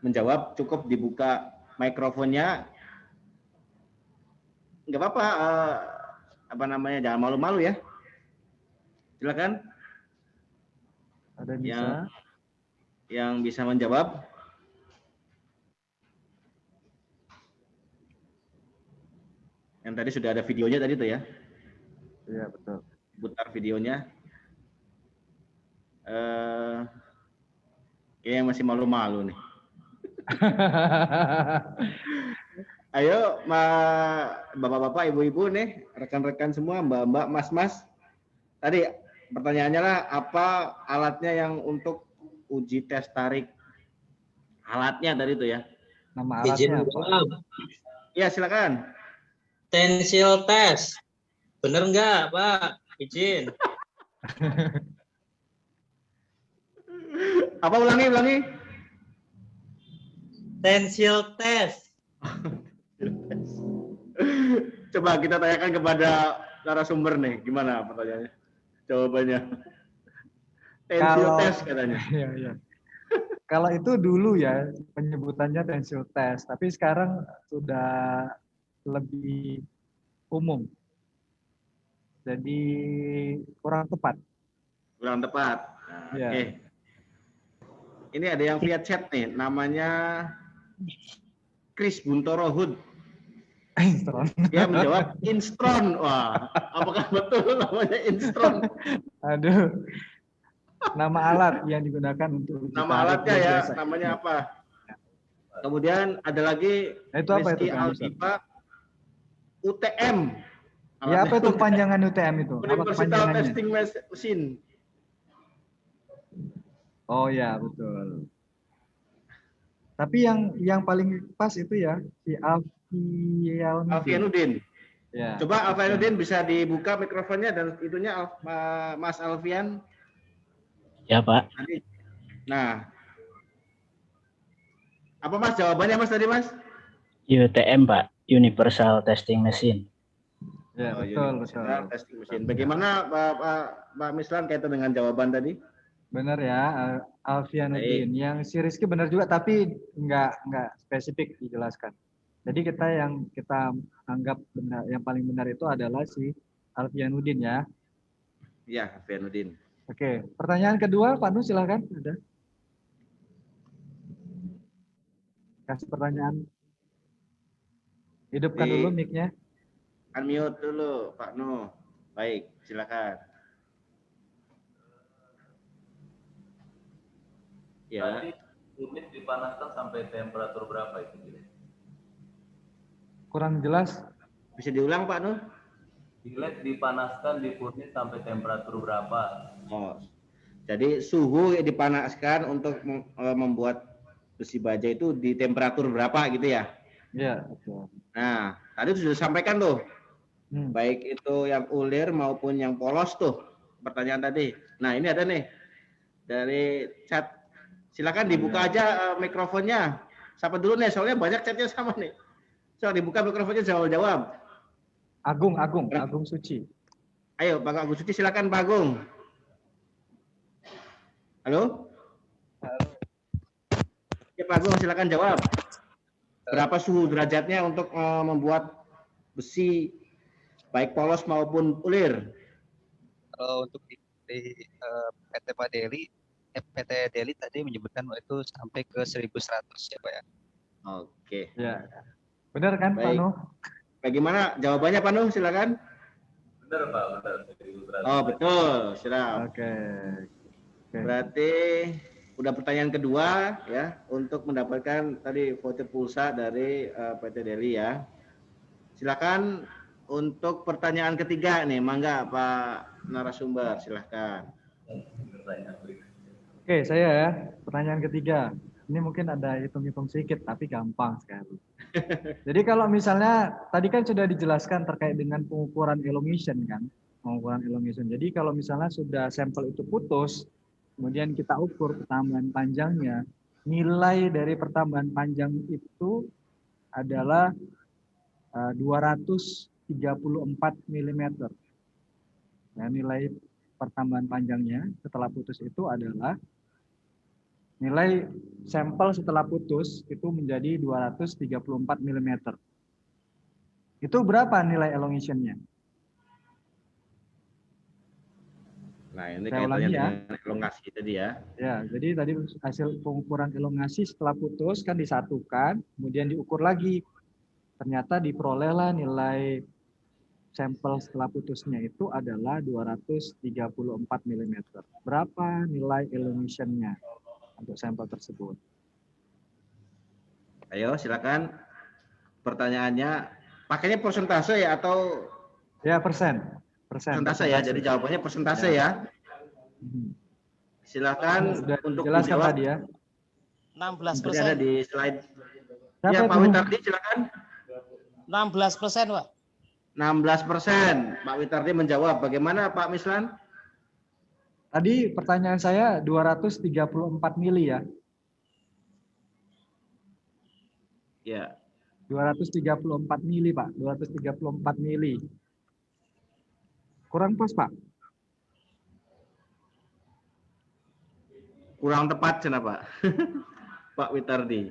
S3: menjawab cukup dibuka mikrofonnya. Nggak apa-apa, apa namanya, jangan malu-malu ya. Silakan.
S2: Ada bisa.
S3: Yang bisa menjawab. Yang tadi sudah ada videonya tadi tuh ya.
S2: Iya betul.
S3: Putar videonya. Kayaknya masih malu-malu nih. Ayo, bapak-bapak, ibu-ibu nih, rekan-rekan semua, mbak-mbak, mas-mas. Tadi pertanyaannya lah, apa alatnya yang untuk uji tes tarik? Alatnya tadi itu ya.
S2: Nama alatnya apa?
S3: Ya, silakan.
S10: Tensil test. Bener nggak, Pak? Izin.
S3: Apa ulangi?
S10: Tensil test.
S3: Coba kita tanyakan kepada narasumber nih, gimana pertanyaannya? Jawabannya. Tensil test katanya.
S2: Iya. Kalau itu dulu ya penyebutannya tensil test, tapi sekarang sudah lebih umum. Jadi kurang tepat.
S3: Kurang tepat. Nah,
S2: ya.
S3: Oke. Ini ada yang via chat nih, namanya Chris Buntoro Hood. Dia menjawab Instron. Wah, apakah betul namanya Instron?
S2: Aduh. Nama alat yang digunakan untuk
S3: nama alatnya ya, namanya apa? Kemudian ada lagi Rizky Aldipa UTM.
S2: Ya, apa itu kepanjangan UTM itu?
S3: Universal Testing Machine.
S2: Oh ya, betul. Tapi yang paling pas itu ya si
S3: Alfianudin.
S2: Ya.
S3: Coba Alfianudin bisa dibuka mikrofonnya dan itunya Mas Alfian.
S11: Ya, Pak.
S3: Nah. Apa Mas jawabannya Mas tadi Mas?
S11: UTM, Pak. Universal Testing Machine.
S2: Ya, betul.
S3: Testing Machine. Bagaimana Pak Mislan kaitan dengan jawaban tadi?
S2: Benar ya, Alfianudin. Yang si Rizky benar juga, tapi nggak spesifik dijelaskan. Jadi yang kita anggap benar, yang paling benar itu adalah si Alfianudin ya.
S3: Iya, Alfianudin.
S2: Oke, pertanyaan kedua, Pak Nu silakan. Ada. Kasih pertanyaan. Hidupkan dulu mic-nya.
S3: Unmute dulu, Pak Nu. Baik, silakan.
S4: Ya. Tadi unit dipanaskan sampai temperatur berapa itu?
S2: Kurang jelas.
S3: Bisa diulang Pak Nur?
S4: Inlet dipanaskan di furnace sampai temperatur berapa?
S3: Oh, jadi suhu dipanaskan untuk membuat besi baja itu di temperatur berapa gitu ya?
S2: Iya, betul.
S3: Nah, tadi sudah disampaikan tuh, baik itu yang ulir maupun yang polos tuh pertanyaan tadi. Nah, ini ada nih dari chat. Silakan dibuka aja mikrofonnya. Siapa dulu nih? Soalnya banyak chatnya sama nih. So, dibuka mikrofonnya jawab.
S2: Agung Suci.
S3: Ayo, Pak Agung Suci, silakan Pak Agung. Halo? Ya, Pak Agung, silakan jawab. Berapa suhu derajatnya untuk membuat besi baik polos maupun ulir?
S7: Kalau untuk di PT Pak Deli, PT Deli tadi menyebutkan itu sampai ke 1.100 ya Pak ya.
S3: Oke.
S2: Ya. Benar kan Pak Nuh?
S3: Bagaimana jawabannya Pak Nuh? Silakan.
S4: Benar Pak, benar.
S3: Oh betul, siap.
S2: Oke.
S3: Berarti udah pertanyaan kedua ya untuk mendapatkan tadi voucher pulsa dari PT Deli ya. Silakan untuk pertanyaan ketiga nih, mangga Pak narasumber, silakan.
S2: Oke, saya ya. Pertanyaan ketiga. Ini mungkin ada hitung-hitung sedikit, tapi gampang sekali. Jadi kalau misalnya, tadi kan sudah dijelaskan terkait dengan pengukuran elongation kan. Pengukuran elongation. Jadi kalau misalnya sudah sampel itu putus, kemudian kita ukur pertambahan panjangnya, nilai dari pertambahan panjang itu adalah 234 mm. Nah, nilai pertambahan panjangnya setelah putus itu adalah nilai sampel setelah putus itu menjadi 234 mm. Itu berapa nilai elongation-nya?
S3: Nah, ini kaitannya dengan elongasi tadi ya.
S2: Ya, jadi tadi hasil pengukuran elongasi setelah putus kan disatukan, kemudian diukur lagi. Ternyata diperolehlah nilai sampel setelah putusnya itu adalah 234 mm. Berapa nilai elongation-nya untuk sampel tersebut?
S3: Ayo, silakan. Pertanyaannya, pakainya persentase ya atau?
S2: Ya, persen.
S3: Persentase ya, jadi jawabannya persentase ya. Silakan untuk
S2: dijawab tadi ya.
S10: 16%.
S3: Ada di slide.
S2: Siapa
S3: ya,
S2: itu?
S3: Pak Witardi silakan.
S10: 16%, Pak.
S3: 16%. Pak Witardi menjawab. Bagaimana Pak Mislan?
S2: Tadi pertanyaan saya 234 mili ya.
S3: Ya.
S2: 234 mili, Pak. 234 mili. Kurang pas, Pak?
S3: Kurang tepat, kenapa? Pak Witardi.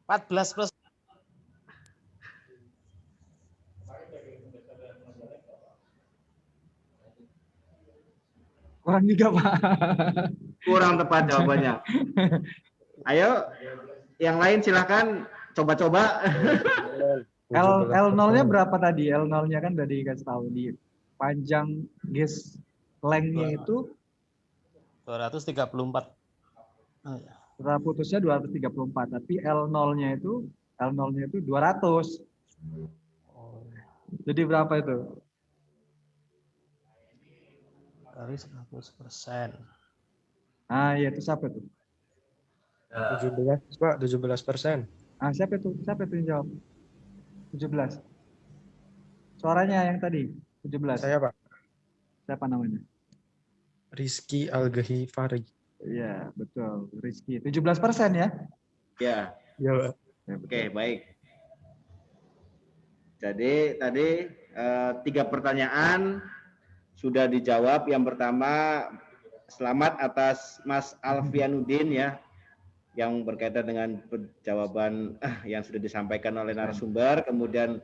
S10: 14%.
S2: Kurang juga, Pak.
S3: Kurang tepat jawabannya. Ayo, yang lain silakan coba-coba.
S2: L0-nya berapa tadi? L0-nya kan udah dikasih tahu di panjang gauge length-nya itu
S10: 234. Oh, ya.
S2: Setelah putusnya 234, tapi L0-nya itu 200. Jadi berapa itu?
S10: Dari 100%.
S2: Ah, iya itu siapa tuh?
S6: 17, Pak, 17%.
S2: Ah, siapa itu? Siapa itu yang jawab? 17. Suaranya yang tadi 17.
S6: Saya, Pak.
S2: Siapa namanya?
S6: Rizky Al-Ghifari.
S2: Iya, betul. Rizky. 17% ya?
S3: Ya.
S6: Ya, Pak.
S3: Oke, baik. Jadi tadi 3 pertanyaan sudah dijawab. Yang pertama, selamat atas Mas Alfianuddin ya, yang berkaitan dengan jawaban yang sudah disampaikan oleh narasumber. Kemudian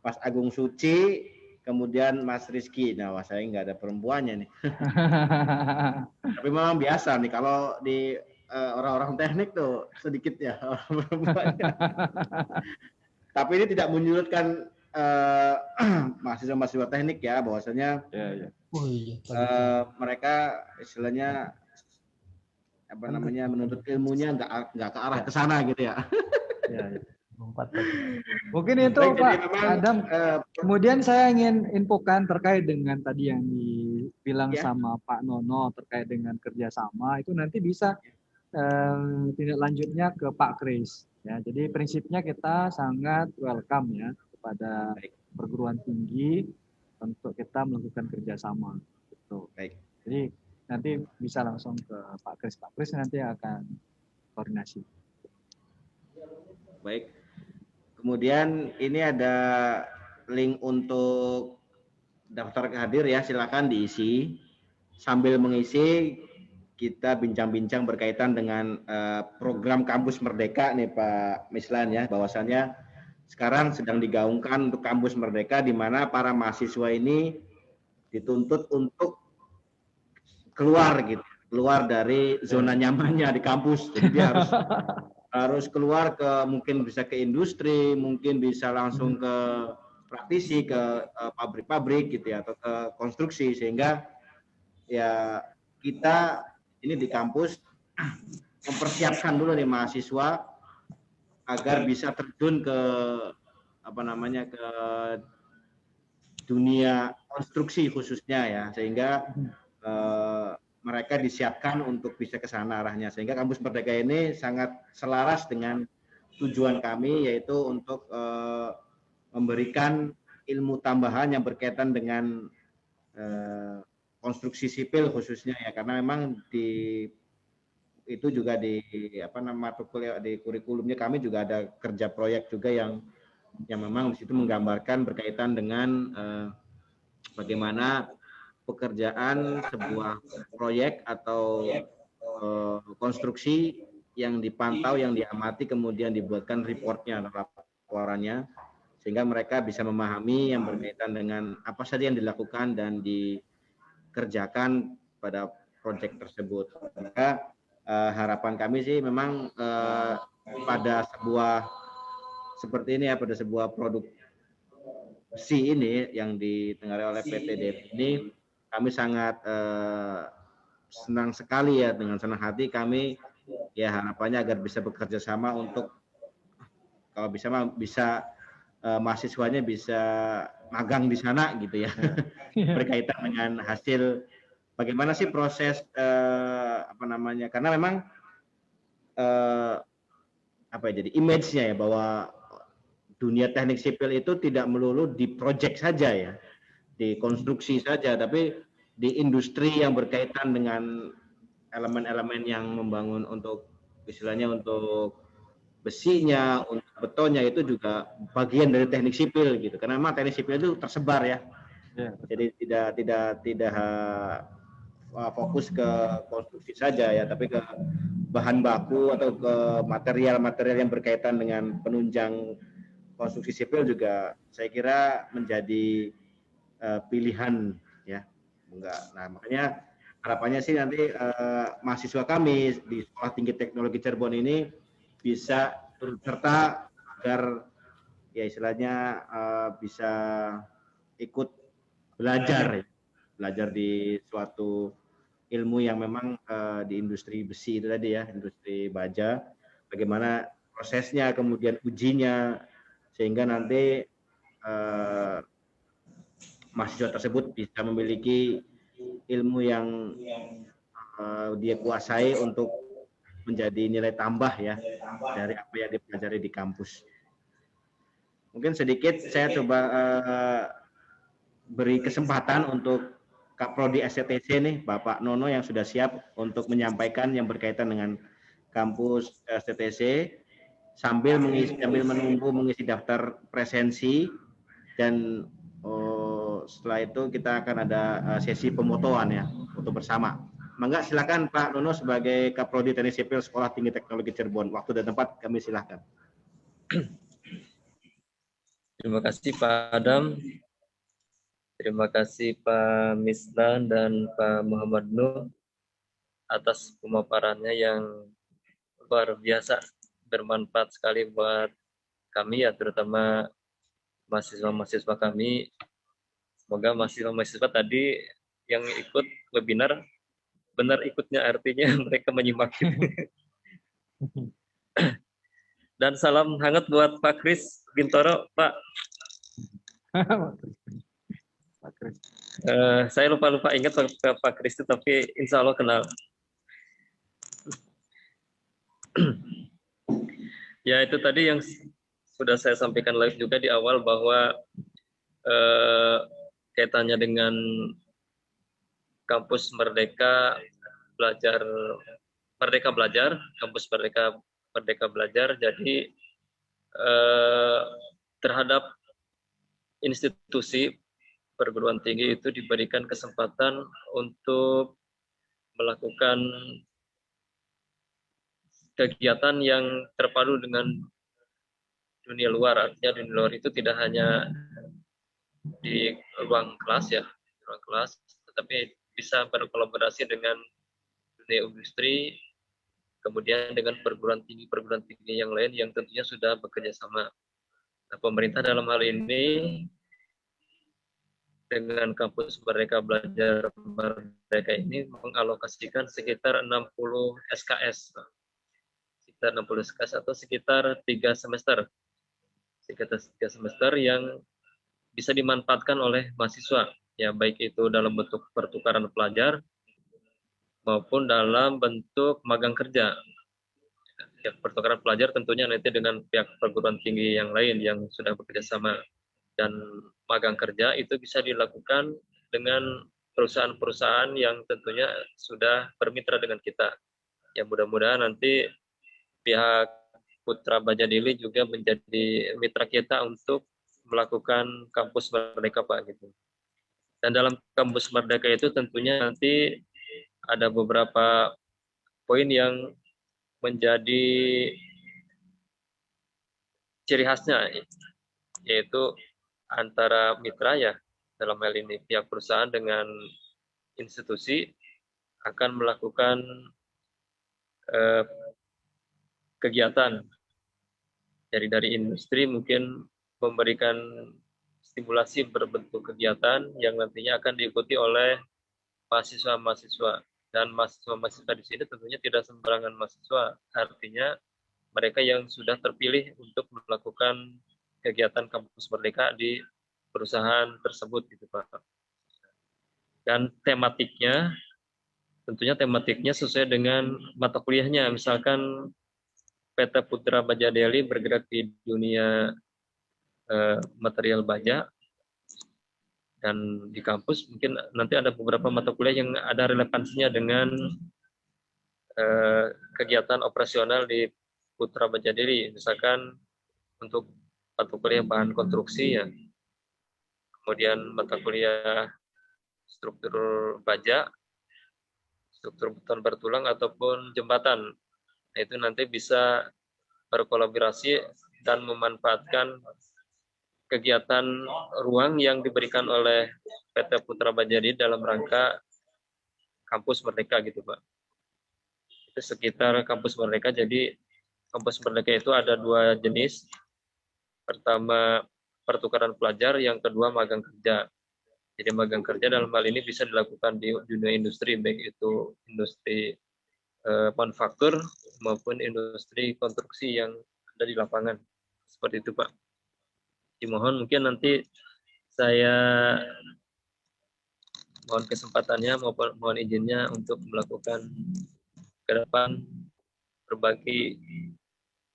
S3: Mas Agung Suci, kemudian Mas Rizky. Nah, wah, saya nggak ada perempuannya nih. Tapi memang biasa nih kalau di orang-orang teknik tuh sedikit ya perempuannya. Tapi ini tidak menyurutkan mahasiswa-mahasiswa teknik ya, bahwasanya mereka istilahnya apa namanya menuntut ilmunya nggak ke arah ke sana gitu ya.
S2: Mungkin itu baik, Pak memang, Adam. Kemudian saya ingin infokan terkait dengan tadi yang bilang
S3: Ya.
S2: sama Pak Nono terkait dengan kerjasama itu nanti bisa tindak lanjutnya ke Pak Kris. Ya, jadi prinsipnya kita sangat welcome ya kepada perguruan tinggi untuk kita melakukan kerjasama. Gitu.
S3: Baik.
S2: Jadi nanti bisa langsung ke Pak Kris. Pak Kris nanti akan koordinasi.
S3: Baik. Kemudian ini ada link untuk daftar hadir ya, silakan diisi. Sambil mengisi kita bincang-bincang berkaitan dengan program Kampus Merdeka nih Pak Mislan ya, bahwasannya sekarang sedang digaungkan untuk Kampus Merdeka di mana para mahasiswa ini dituntut untuk keluar gitu, keluar dari zona nyamannya di kampus. Jadi dia harus keluar ke, mungkin bisa ke industri, mungkin bisa langsung ke praktisi, ke pabrik-pabrik gitu ya, atau ke konstruksi, sehingga ya kita ini di kampus mempersiapkan dulu nih mahasiswa agar bisa terjun ke ke dunia konstruksi khususnya ya, sehingga mereka disiapkan untuk bisa ke sana arahnya, sehingga Kampus Merdeka ini sangat selaras dengan tujuan kami, yaitu untuk memberikan ilmu tambahan yang berkaitan dengan konstruksi sipil khususnya ya, karena memang itu juga di di kurikulumnya kami juga ada kerja proyek juga yang memang di situ menggambarkan berkaitan dengan bagaimana pekerjaan sebuah proyek atau konstruksi yang dipantau, yang diamati, kemudian dibuatkan reportnya, laporannya, sehingga mereka bisa memahami yang berkaitan dengan apa saja yang dilakukan dan dikerjakan pada proyek tersebut. Maka harapan kami sih memang pada sebuah seperti ini ya, pada sebuah produk besi ini yang ditenggarai oleh PT DELI ini, kami sangat senang sekali ya, dengan senang hati kami ya, harapannya agar bisa bekerja sama untuk kalau bisa mahasiswanya bisa magang di sana gitu ya, berkaitan dengan hasil bagaimana sih proses karena memang jadi image-nya ya, bahwa dunia teknik sipil itu tidak melulu di proyek saja ya, di konstruksi saja, tapi di industri yang berkaitan dengan elemen-elemen yang membangun untuk istilahnya untuk besinya, untuk betonnya, itu juga bagian dari teknik sipil gitu. Karena memang teknik sipil itu tersebar ya. Jadi tidak fokus ke konstruksi saja ya, tapi ke bahan baku atau ke material-material yang berkaitan dengan penunjang konstruksi sipil juga saya kira menjadi pilihan ya. Nah, makanya harapannya sih nanti mahasiswa kami di Sekolah Tinggi Teknologi Cirebon ini bisa turut serta agar ya istilahnya bisa ikut belajar di suatu ilmu yang memang di industri besi itu tadi ya, industri baja, bagaimana prosesnya, kemudian ujinya, sehingga nanti mahasiswa tersebut bisa memiliki ilmu yang dia kuasai untuk menjadi nilai tambah ya dari apa yang dipelajari di kampus. Mungkin sedikit saya coba beri kesempatan untuk Kaprodi STTC nih, Bapak Nono, yang sudah siap untuk menyampaikan yang berkaitan dengan kampus STTC, sambil menunggu mengisi daftar presensi, dan setelah itu kita akan ada sesi pemotoan ya, foto bersama. Mangga silakan Pak Nono sebagai Kaprodi Teknik Sipil Sekolah Tinggi Teknologi Cirebon. Waktu dan tempat kami silakan.
S1: Terima kasih Pak Adam. Terima kasih Pak Mislan dan Pak Muhammad Nur atas pemaparannya yang luar biasa, bermanfaat sekali buat kami ya, terutama mahasiswa-mahasiswa kami. Semoga mahasiswa-mahasiswa tadi yang ikut webinar benar ikutnya, artinya mereka menyimak. Dan salam hangat buat Pak Kris Bintoro, Pak.
S2: Pak Kris.
S1: Saya lupa ingat Pak Kristi, tapi insya Allah kenal. Ya, itu tadi yang sudah saya sampaikan live juga di awal bahwa kaitannya dengan kampus Merdeka Belajar, kampus Merdeka Belajar. Jadi terhadap institusi perguruan tinggi itu diberikan kesempatan untuk melakukan kegiatan yang terpadu dengan dunia luar. Artinya dunia luar itu tidak hanya di ruang kelas ya, tetapi bisa berkolaborasi dengan dunia industri, kemudian dengan perguruan tinggi yang lain yang tentunya sudah bekerja sama. Nah, pemerintah dalam hal ini dengan kampus Merdeka Belajar Merdeka ini mengalokasikan sekitar 60 SKS. Sekitar 60 SKS atau sekitar 3 semester. Sekitar 3 semester yang bisa dimanfaatkan oleh mahasiswa, ya baik itu dalam bentuk pertukaran pelajar maupun dalam bentuk magang kerja. Ya, pertukaran pelajar tentunya nanti dengan pihak perguruan tinggi yang lain yang sudah bekerja sama, dan magang kerja itu bisa dilakukan dengan perusahaan-perusahaan yang tentunya sudah bermitra dengan kita. Ya, mudah-mudahan nanti pihak Putra Baja Daily juga menjadi mitra kita untuk melakukan kampus Merdeka, Pak, gitu. Dan dalam kampus Merdeka itu tentunya nanti ada beberapa poin yang menjadi ciri khasnya, yaitu antara mitra ya, dalam hal ini pihak perusahaan dengan institusi akan melakukan kegiatan dari industri, mungkin memberikan stimulasi berbentuk kegiatan yang nantinya akan diikuti oleh mahasiswa-mahasiswa. Dan mahasiswa-mahasiswa di sini tentunya tidak sembarangan mahasiswa, artinya mereka yang sudah terpilih untuk melakukan kegiatan kampus Merdeka di perusahaan tersebut, gitu Pak. Dan tematiknya, tentunya tematiknya sesuai dengan mata kuliahnya. Misalkan PT Putra Baja Daily bergerak di dunia material baja, dan di kampus mungkin nanti ada beberapa mata kuliah yang ada relevansinya dengan kegiatan operasional di Putra Baja Daily. Misalkan untuk mata kuliah bahan konstruksi ya, kemudian mata kuliah struktur baja, struktur beton bertulang ataupun jembatan. Nah, itu nanti bisa berkolaborasi dan memanfaatkan kegiatan ruang yang diberikan oleh PT Putra Baja Daily dalam rangka kampus Merdeka, gitu Pak. Itu sekitar kampus Merdeka. Jadi kampus Merdeka itu ada 2 jenis. Pertama pertukaran pelajar, yang kedua magang kerja. Jadi magang kerja dalam hal ini bisa dilakukan di dunia industri, baik itu industri manufaktur maupun industri konstruksi yang ada di lapangan. Seperti itu Pak. Dimohon mungkin nanti saya mohon kesempatannya, mohon izinnya untuk melakukan ke depan berbagi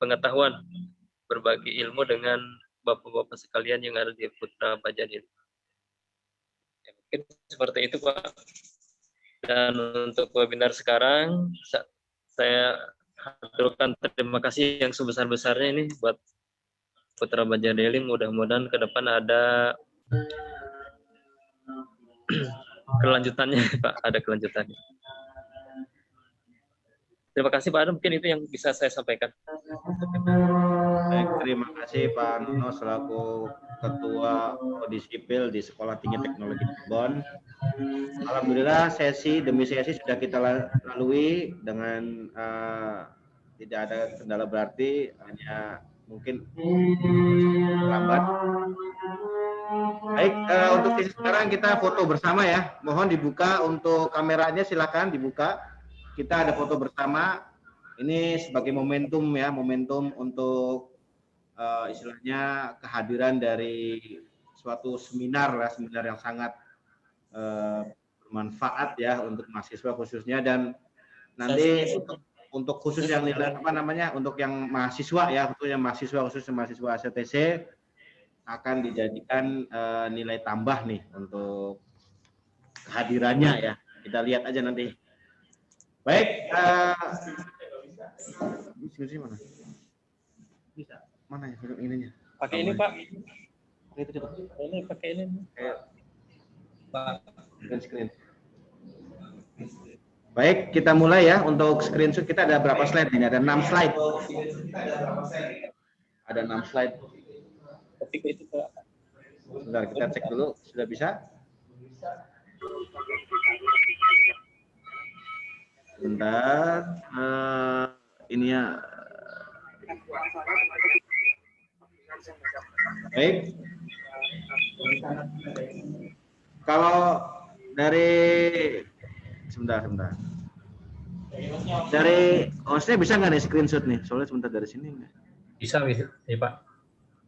S1: pengetahuan, berbagi ilmu dengan bapak-bapak sekalian yang ada di Putra Baja Daily. Ya, mungkin seperti itu Pak. Dan untuk webinar sekarang saya haturkan terima kasih yang sebesar-besarnya ini buat Putra Baja Daily. Mudah-mudahan ke depan ada kelanjutannya Pak, ada kelanjutannya. Terima kasih Pak Adam, mungkin itu yang bisa saya sampaikan.
S3: Baik, terima kasih Pak Nono selaku Ketua Prodi Sipil di Sekolah Tinggi Teknologi Cirebon. Alhamdulillah sesi demi sesi sudah kita lalui dengan tidak ada kendala berarti, hanya mungkin lambat. Baik, untuk sesi sekarang kita foto bersama ya. Mohon dibuka untuk kameranya, silakan dibuka. Kita ada foto bersama. Ini sebagai momentum ya, momentum untuk istilahnya kehadiran dari suatu seminar ya, seminar yang sangat bermanfaat ya untuk mahasiswa khususnya, dan nanti untuk khusus yang nilai untuk yang mahasiswa ya, untuk yang mahasiswa khususnya mahasiswa ACTC akan dijadikan nilai tambah nih untuk kehadirannya ya. Kita lihat aja nanti. Baik, mana? Bisa. Mana ya film ininya?
S5: Pakai ini, Pak. Ini pakai ini. Pak.
S3: Screen. Baik, kita mulai ya. Untuk screenshot kita ada berapa slide ini? Ada 6 slide. Ada 6 slide. Sebentar, kita cek dulu. Sudah bisa? Sebentar. Ini ya. Baik. Kalau dari sebentar. Dari hostnya bisa nggak nih screenshot nih? Soalnya sebentar dari sini.
S5: Bisa, ya Pak.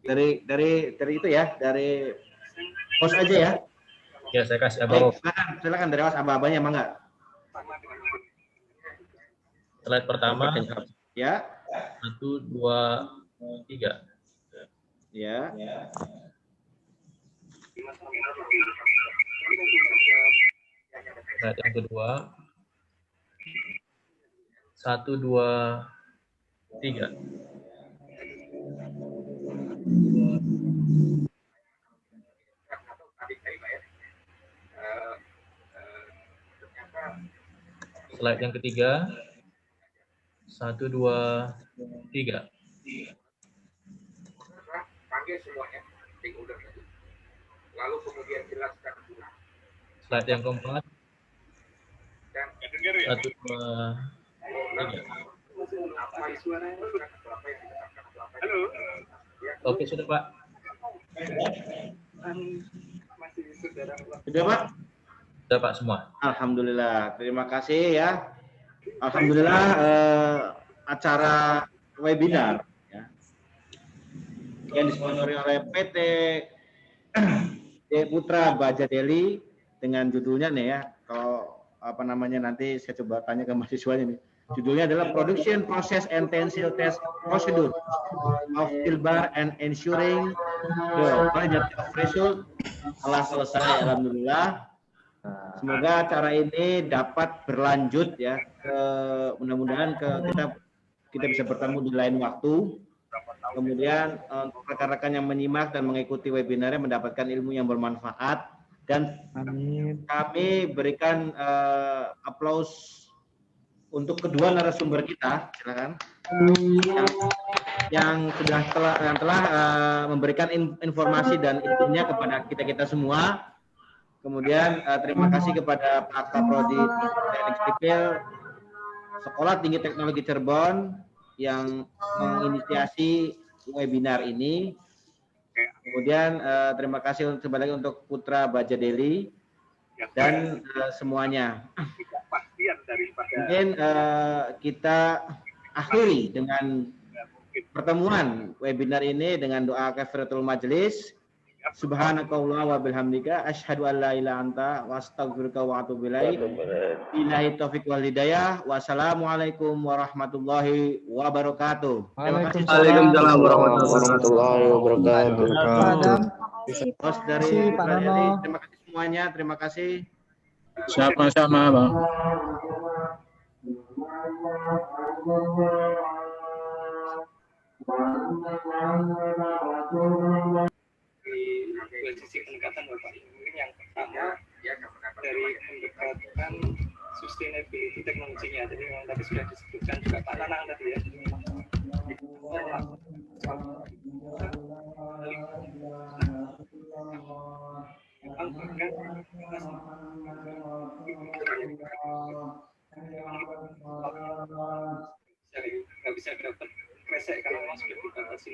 S3: Dari itu ya, dari host aja ya.
S5: Ya, saya kasih abang.
S3: Silakan dari host aba-abanya emang nggak?
S5: Slide pertama.
S3: Ya.
S5: 1, 2, 3.
S3: Ya.
S5: Slide yang kedua. 1, 2, 3. Slide yang ketiga. 1, 2, 3.
S9: Panggil semuanya, stakeholder tadi. Lalu kemudian jelaskan ulang.
S5: Slide yang keempat. 1, 2, 3.
S9: Halo.
S5: Oke, sudah Pak.
S3: Sudah Pak?
S5: Sudah Pak semua.
S3: Alhamdulillah. Terima kasih ya. Alhamdulillah acara webinar ya, yang disponsori oleh PT Putra Baja Deli dengan judulnya nih ya, kalau nanti saya coba tanya ke mahasiswanya nih. Judulnya adalah Production Process and Tensile Test Procedure of Steel Bar and Ensuring the Quality of Result. Telah selesai, alhamdulillah. Semoga acara ini dapat berlanjut ya, mudah-mudahan kita bisa bertemu di lain waktu. Kemudian rekan-rekan yang menyimak dan mengikuti webinarnya mendapatkan ilmu yang bermanfaat, dan kami berikan aplaus untuk kedua narasumber kita, silakan, yang telah memberikan informasi dan ilmunya kepada kita semua. Kemudian terima kasih kepada Pak Kaprodi Teknik Sipil Sekolah Tinggi Teknologi Cirebon yang menginisiasi webinar ini. Kemudian terima kasih kembali untuk Putra Baja Deli dan semuanya. Mungkin kita akhiri dengan pertemuan webinar ini dengan doa kafaratul majelis. Subhanakallah wa bihamdika asyhadu an la ilaha anta wa astaghfiruka wa atubu ilaik. Billahi taufiq wal hidayah. Wassalamualaikum warahmatullahi wabarakatuh.
S6: Waalaikumsalam warahmatullahi wabarakatuh.
S3: Bos dari Pak Nono. Terima kasih semuanya. Terima kasih.
S5: Sama-sama, Bang.
S12: Dua sisi pendekatan Bapak. Mungkin yang pertama dari pendekatan sustainability teknologinya. Jadi memang tadi sudah disebutkan juga Pak Nanang tadi ya. Nggak bisa dapat kresek kalau memang sudah dibatasi.